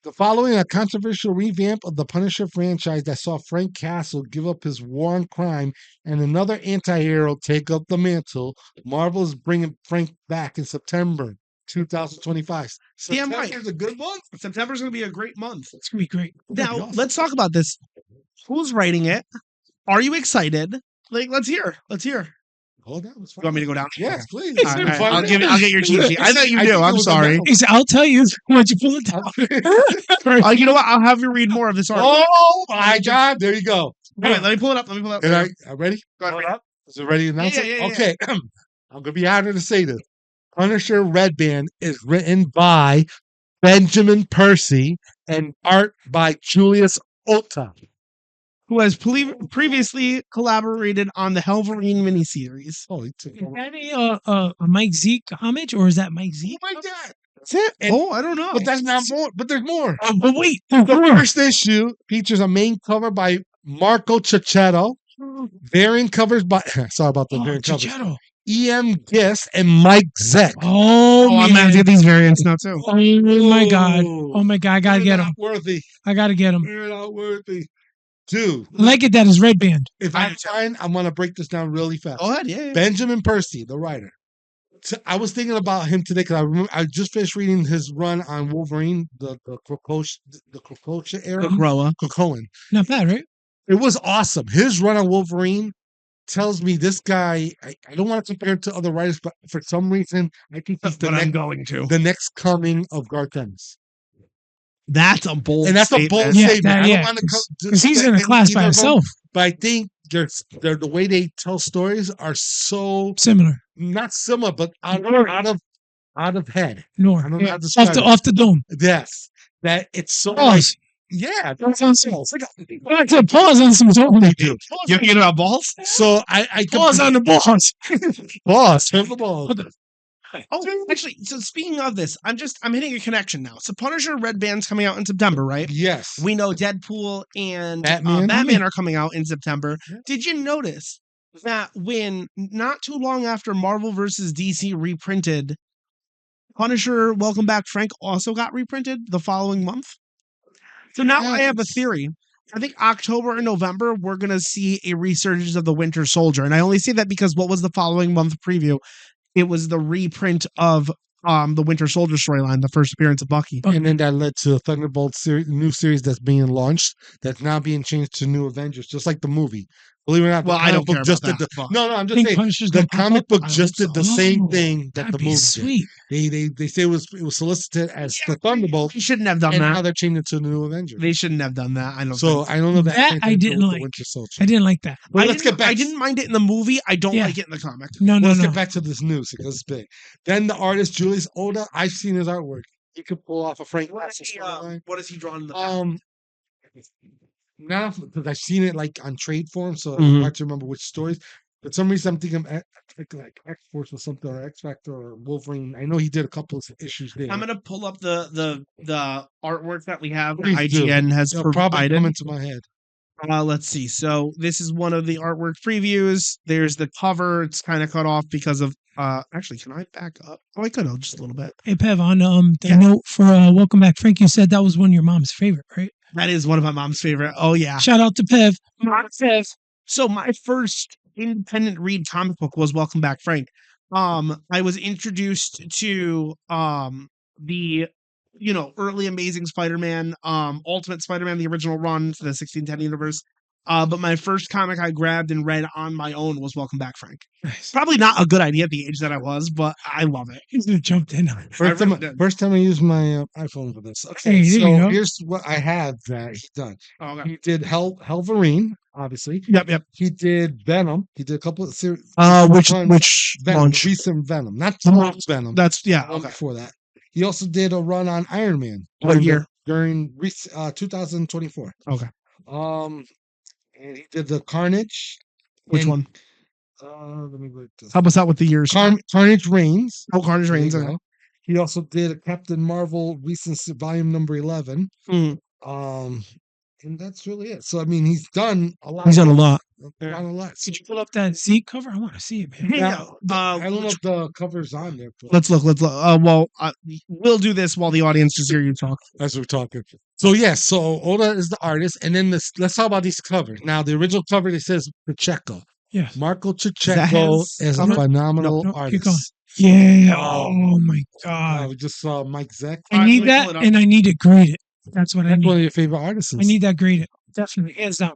The following a controversial revamp of the Punisher franchise that saw Frank Castle give up his war on crime and another anti-hero take up the mantle. Marvel is bringing Frank back in September 2025. Damn right. September's a good month. September's going to be a great month. It's gonna be great. Now, awesome. let's talk about this. Who's writing it? Are you excited? Like, let's hear. Hold on. You want me to go down? Yes, please. It's All been right, fun. I'll get your cheat sheet. I thought you I knew. think it I'm was a sorry. memo. He said, I'll tell you. Why don't you pull it down? You know what? I'll have you read more of this article. Oh my God! There you go. Wait, let me pull it up. All right, ready? Go ahead, read. Is it ready to announce Yeah, it? yeah, yeah, Okay. I'm gonna be honored to say this. Punisher Red Band is written by Benjamin Percy and art by Julius Ota. Who has previously collaborated on the Helverine miniseries. Oh, he took Is that a Mike Zeke homage, or is that Mike Zeke? Oh my God! That's it. And- I don't know. But that's not more. But there's more. But wait, The first issue features a main cover by Marco Cicchetto, variant covers by sorry about the variant covers. Cicchetto. E.M. Gist and Mike Zeck. Oh, I'm gonna man. get these variants now too. Oh my God. Oh my God. I gotta You're get not him. worthy. I gotta get him. You're not worthy. Dude, I like it that is Red Band. if I have time, I'm gonna break this down really fast. Go ahead, yeah. Benjamin Percy, the writer. I was thinking about him today because I remember I just finished reading his run on Wolverine, the Krakoa era. Krakoan. Not bad, right? It was awesome. His run on Wolverine tells me this guy. I don't want to compare him to other writers, but for some reason, I think he's But I'm going to. the next coming of Garth Ennis. That's a bold And that's statement. a bold Yeah, statement. I yeah, don't want to Because he's in a class by himself. But I think they're the way they tell stories are so Similar. not similar, but out of head. Nor. I don't know Yeah. how to describe it. Off the dome. Yes, that it's so like Pause. yeah. Pause on some. I said pause on some talking. They do. You thinking about balls? So I Pause on the balls. pause. Turn the ball. Oh, actually, so speaking of this, I'm hitting a connection now. So Punisher Red Band's coming out in September, right? Yes. We know Deadpool and Batman. Batman are coming out in September. Yeah. Did you notice that when not too long after Marvel versus DC reprinted Punisher Welcome Back Frank also got reprinted the following month. So now I have a theory. I think October and November, we're going to see a resurgence of the Winter Soldier. And I only say that because what was the following month preview? It was the reprint of the Winter Soldier storyline, the first appearance of Bucky. And then that led to Thunderbolt series, new series that's being launched, that's now being changed to New Avengers, just like the movie. Believe it or not, Well, the I don't comic book care just about did that. the. No, I'm I just think saying Punisher's the gonna pop comic up. book I just hope did the so. same Oh, thing that that'd the be movie sweet. did. They say it was solicited as the Thunderbolt, They shouldn't have done and now that. they're changing it to the New Avengers. They shouldn't have done that. I don't So think. I don't know if that, That I didn't with like. the Winter Soldier. I didn't like that. But let's get back. I didn't mind it in the movie. I don't Yeah. like it in the comic. No, Well, no, let's no. get back to this news because it's big. Then the artist Julius Oda, I've seen his artwork. He could pull off a Frank Castle storyline. What is he drawing in the back? Now because I've seen it like on trade form, so Mhm. it's hard to remember which stories. For some reason, I'm thinking like X Force or something, or X Factor or Wolverine. I know he did a couple of issues there. I'm gonna pull up the artwork that we have that Please do. IGN has It'll probably provided. come into my head. Let's see. So this is one of the artwork previews. There's the cover. It's kind of cut off because of actually, can I back up? Oh, I could have just a little bit. Hey, Pev, on the note for Welcome Back Frank, you said that was one of your mom's favorite, right? That is one of my mom's favorite. Oh yeah. Shout out to Pev. Pev. So my first independent read comic book was Welcome Back Frank. I was introduced to the early Amazing Spider-Man, Ultimate Spider-Man, the original run for the 1610 universe. But my first comic I grabbed and read on my own was Welcome Back Frank. Nice. Probably not a good idea at the age that I was, but I love it. He's just jumped in on it. First time I used my iPhone for this. Okay, Hey, there you so go. here's what I have that he done. Oh, okay. He did Helverine, obviously. Yep. He did Venom. He did a couple of series. Which Venom, launch? recent Venom, not too much Venom. That's One okay. before that. He also did a run on Iron Man. What year? During 2024. Okay. And he did the Carnage. Which one? Let me look this. Help us out with the years. Carnage Reigns. Oh, Carnage There you Reigns. go. Okay. He also did a Captain Marvel Recency Volume number 11. Mm. And that's really it. So I mean, he's done a lot. He's done a lot. Done a lot. Could you pull up that Zeke cover? I want to see it, man. Now, I don't know if the cover's on there. But Let's look. We'll do this while the audience just hear you talk. as we're talking. So yes, so Oda is the artist, and then let's talk about these covers. Now, the original cover it says Pacheco. Yes. Marco That Pacheco has is a cover? phenomenal No, keep artist. going. Yeah. Oh my God. We just saw Mike Zeck. I need let me pull that, it up. and I need it graded. That's what I That's one need. of your favorite artists. I need that graded. Definitely, hands down.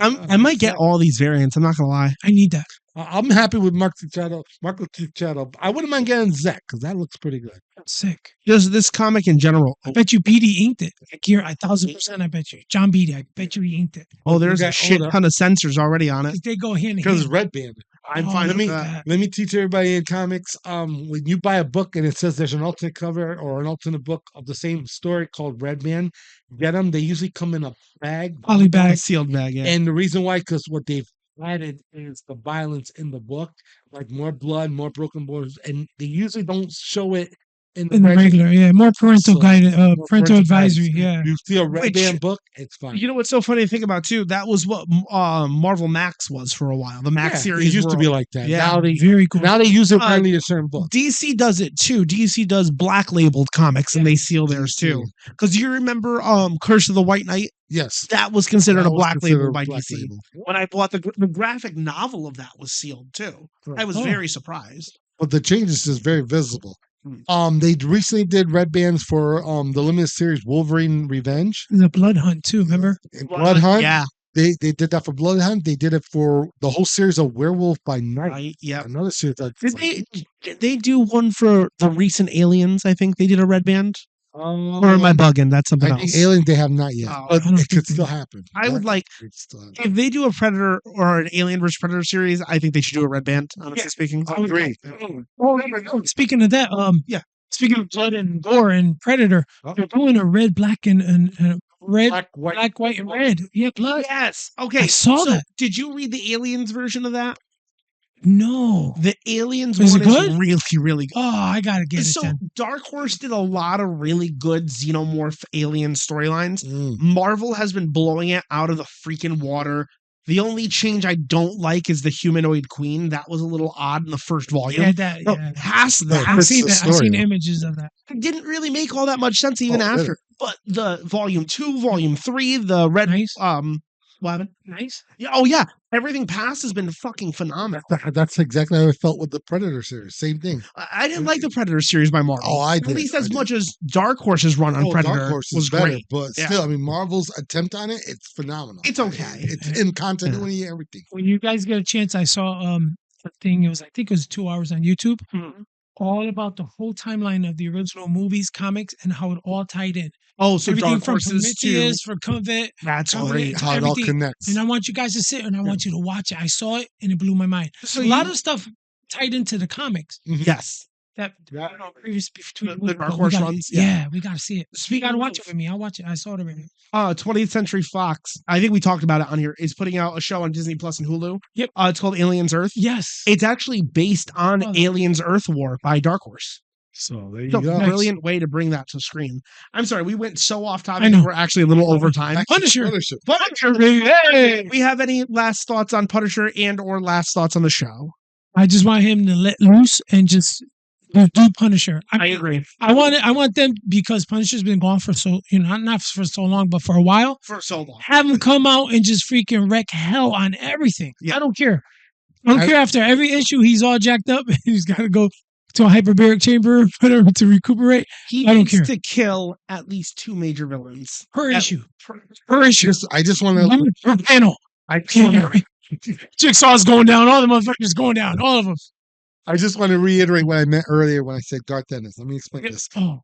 I might get all these variants. I'm not gonna lie. I need that. I'm happy with Marco Pacheco. I wouldn't mind getting Zeck because that looks pretty good. That's sick. Just this comic in general. I bet you Beatty inked it. Like here, 1,000%. I bet you. John Beatty. I bet you he inked it. Oh, there's got a shit Oda. ton of censors already on it. 'Cause they go hand in Because hand. it's Red Band. I'm Oh, fine look with at that. Let me teach everybody in comics. When you buy a book and it says there's an alternate cover or an alternate book of the same story called Red Band, get them. They usually come in a bag. Poly A bag. sealed bag. Yeah. And the reason why, because what they've added is the violence in the book, like more blood, more broken bones, and they usually don't show it in In the regular, yeah. More parental So, guidance, more parental advisory, guidance. yeah. You see a Red Which- Band book, it's fine. You know what's so funny to think about too? That was what Marvel Max was for a while. The Max Yeah, series it used to were- be like that. Yeah. Now they Very cool. use it Uh, only in certain books. DC does it too. DC does black labeled comics and they seal theirs DC. too. Because you remember Curse of the White Knight? Yes, That was considered that a was black considered label a by black DC. label. When I bought the graphic novel of that was sealed too. I was Oh. very surprised. But the changes is very visible. Hmm. They recently did red bands for the limited series Wolverine Revenge The Blood Hunt, too, remember? and Blood Hunt. Yeah. They did that for Blood Hunt. They did it for the whole series of Werewolf by Night. Right. Yeah. Another series. That, Did they do one for the recent Aliens? I think they did a red band. Or am I um, bugging? That's something I else. think Alien they have not yet, Oh, but I don't it could think they still do. happen. I would That like could still happen. if they do a Predator or an Alien vs Predator series. I think they should do a red band. Honestly speaking, I would agree. Oh, speaking of that, Yeah. Speaking of blood and gore and Predator, Oh. they're doing a red, black, and red, Black, white, black, white, and red. Yeah, blood. Yes. Okay. I saw so that. Did you read the Aliens version of that? No. The Aliens Is one it is good? really, really good. Oh, I gotta get it So then. Dark Horse did a lot of really good xenomorph alien storylines. Mm. Marvel has been blowing it out of the freaking water The only change I don't like is the humanoid queen. That was a little odd in the first volume. Yeah, that. But Yeah. past No, that, I've Chris seen the that. I've story, seen though. images of that. it didn't really make all that much sense even Oh, did after. it? But the volume 2, volume 3, the red Nice. what happened? Nice. Yeah, oh yeah, everything past has been fucking phenomenal. That's exactly how I felt with the Predator series. Same thing. I didn't like the Predator series by Marvel. Oh, I At did. least I as did. much as Dark Horse's run on Oh, Predator Dark Horse was is better, great. but Yeah. still, I mean, Marvel's attempt on it, it's phenomenal. It's okay. It's in continuity, everything. When you guys get a chance, I saw a thing. It was, I think it was 2 hours on YouTube, all about the whole timeline of the original movies, comics, and how it all tied in. Oh, so Everything Dark from Horses too. Prometheus, for Covenant, That's Covenant, great. How it all everything. connects. And I want you guys to sit and I want you to watch it. I saw it and it blew my mind. So a lot you- of stuff tied into the comics Yes. that Yeah. previous between The Dark we Horse gotta- runs, Yeah. yeah. We gotta see it. You Speaking gotta watch of- it with me. I'll watch it. I saw it already. 20th Century Fox, I think we talked about it on here, is putting out a show on Disney Plus and Hulu. Yep. It's called Aliens Earth. Yes. It's actually based on Oh. Aliens Earth War by Dark Horse. So there you It's a go. brilliant way to bring that to screen. I'm sorry, we went so off I topic. know. We're actually a little over time. Punisher. Punisher, baby. Hey! We have any last thoughts on Punisher and or last thoughts on the show? I just want him to let loose and just do Punisher. I agree. I want them, because Punisher's been gone for so, not for so long, but for a while. For so long. Have him come out and just freaking wreck hell on everything. Yeah. I don't care. I don't care. After every issue, he's all jacked up. He's got to go to a hyperbaric chamber, whatever, to recuperate. He I don't needs care. to kill at least 2 major villains. Per At- issue. Per issue. I just want to. Per panel. Jigsaw's going down. All the motherfuckers going down. All of them. I just want to reiterate what I meant earlier when I said Garth Ennis. Let me explain this. Oh,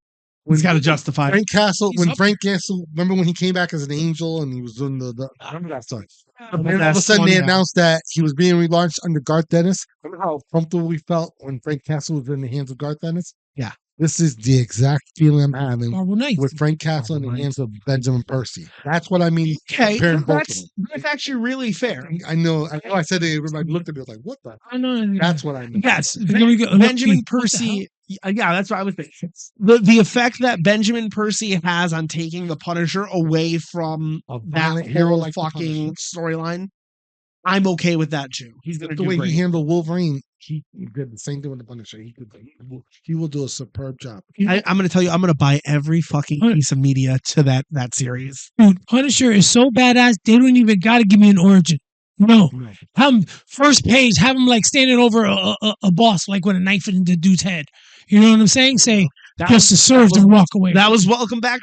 He's got to justify it. Frank Castle, He's when up Frank Castle, remember when he came back as an angel and he was doing I remember that story. And all of a That's sudden one, they yeah. announced that he was being relaunched under Garth Dennis. Remember how comfortable we felt when Frank Castle was in the hands of Garth Dennis? Yeah. This is the exact feeling I'm having Marvel Knights. with Frank Castle in the hands of Benjamin Percy. That's what I mean. Okay, comparing both of that's actually really fair. them. I know I said it, everybody looked at me like, what the? I know. That's what I mean. Yes, Here we go. Benjamin What the Percy. Yeah, that's what I was thinking. The effect that Benjamin Percy has on taking the Punisher away from A that violent hero whole like the fucking storyline, I'm okay with that too. He's gonna The do way great. he handled Wolverine, he did the same thing with the Punisher. He will do a superb job. I'm going to tell you, I'm going to buy every fucking piece of media to that series. Dude, Punisher is so badass, they don't even got to give me an origin. No. Have him first page, have him like standing over a boss, like with a knife in the dude's head. You know what I'm saying? Say, just to serve and walk away. That was Welcome Back,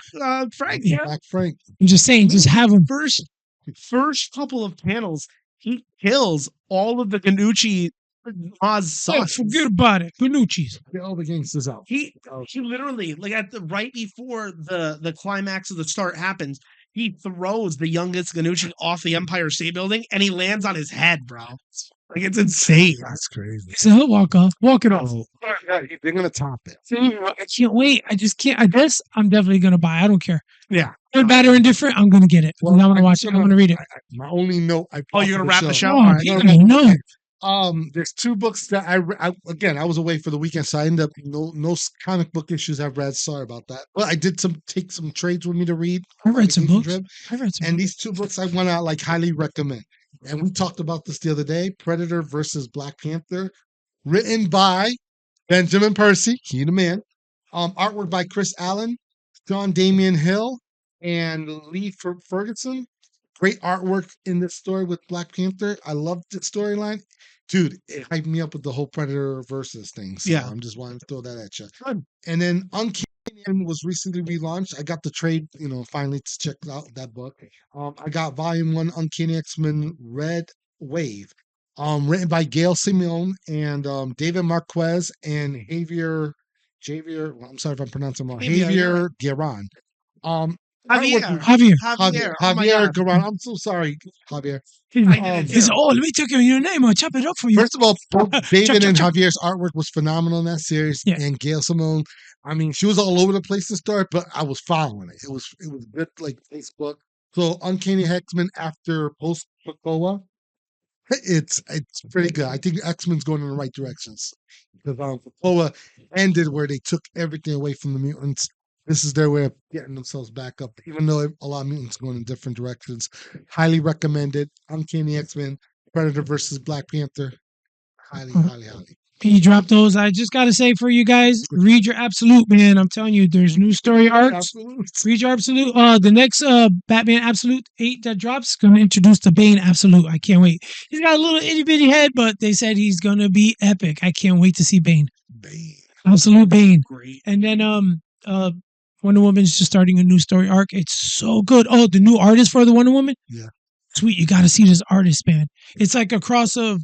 Frank. Yeah. Back Frank. I'm just saying, just have him. First couple of panels, he kills all of the Ganucci Oz Oh, sons. forget about it. Benucci's. Get all the gangsters out. He literally, like at the right before the climax of the start happens, he throws the youngest Ganucci off the Empire State Building and he lands on his head, bro. Like it's insane. That's crazy. So he'll walk off. Walk it off. They're gonna top it. I can't wait. I just can't. I guess I'm definitely going to buy. I don't care. Yeah. Good, bad, or indifferent, I'm going to get it. I'm going to watch it. I'm going to read it. My only note. Oh, you're gonna wrap the show? Oh, All right. no. There's 2 books that I was away for the weekend, so I ended up no comic book issues I've read. Sorry about that. But I did take some trades with me to read. I read some books. Trip. I read some And books. these 2 books I want to like highly recommend. And we talked about this the other day: Predator versus Black Panther, written by Benjamin Percy, he the man. Artwork by Chris Allen, John Damian Hill, and Lee Ferguson. Great artwork in this story with Black Panther. I loved the storyline. Dude, it hyped me up with the whole Predator versus thing. So Yeah. I'm just wanting to throw that at you. Good. And then Uncanny was recently relaunched. I got the trade, finally to check out that book. I got volume 1, Uncanny X-Men Red Wave, written by Gail Simone and David Marquez and Javier. Well, I'm sorry if I'm pronouncing wrong. Javier, Javier Guerin. Javier. Javier. Javier. Oh my Javier God. Guerin. I'm so sorry, Javier. He Um, said, "Oh, let me take your name. I'll chop it up for you." First of all, both David chop, and chop. Javier's artwork was phenomenal in that series. Yeah. And Gail Simone, I mean, she was all over the place in the story, but I was following it. It was good, like Facebook. So Uncanny X-Men after post Krakoa, it's pretty good. I think X-Men's going in the right directions because Krakoa ended where they took everything away from the mutants. This is their way of getting themselves back up, even though a lot of mutants going in different directions. Highly recommended. Uncanny X-Men, Predator versus Black Panther. Highly, highly, highly. He dropped those. I just got to say for you guys, read your Absolute, man. I'm telling you, there's new story arcs. Absolutely. Read your Absolute. The next Batman Absolute 8 that drops is going to introduce the Bane Absolute. I can't wait. He's got a little itty bitty head, but they said he's going to be epic. I can't wait to see Bane. Absolute Bane. Great. And then Wonder Woman's just starting a new story arc. It's so good. Oh, the new artist for the Wonder Woman? Yeah. Sweet. You got to see this artist, man. It's like a cross of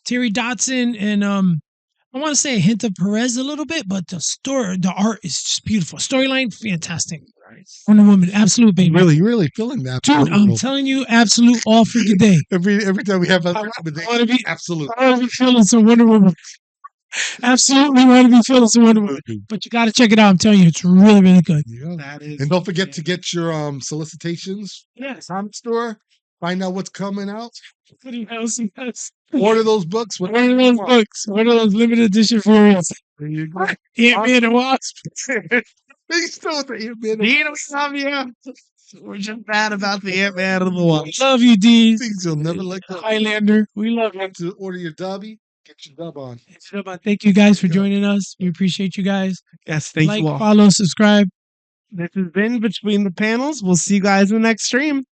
Terry Dodson and I want to say a hint of Perez a little bit, but the art is just beautiful. Storyline, fantastic. Wonder Woman, absolute baby. Really feeling that. Dude, I'm telling you, absolute all freaking day. Every time we have a I want to be absolute. I want to be feeling some Wonder Woman. Absolutely want to be feeling some Wonder Woman. But you got to check it out. I'm telling you, it's really, really good. Yeah. That is. And don't forget to get your solicitations. Yes. Comic store. Find out what's coming out. Pretty else, yes. Order those books. One of those books. One of those limited edition variants. There you go. Ant-Man and Wasp. They still with the Ant-Man. You know, Savia, we're just bad about the Ant-Man and the Wasp. Love you, D. Things you'll never let go. Highlander. We love you. To order your dubby, get your dub on. Thank you guys for joining us. We appreciate you guys. Yes, thank Like, you all. follow, subscribe. This has been Between the Panels. We'll see you guys in the next stream.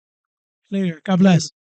Later. God bless.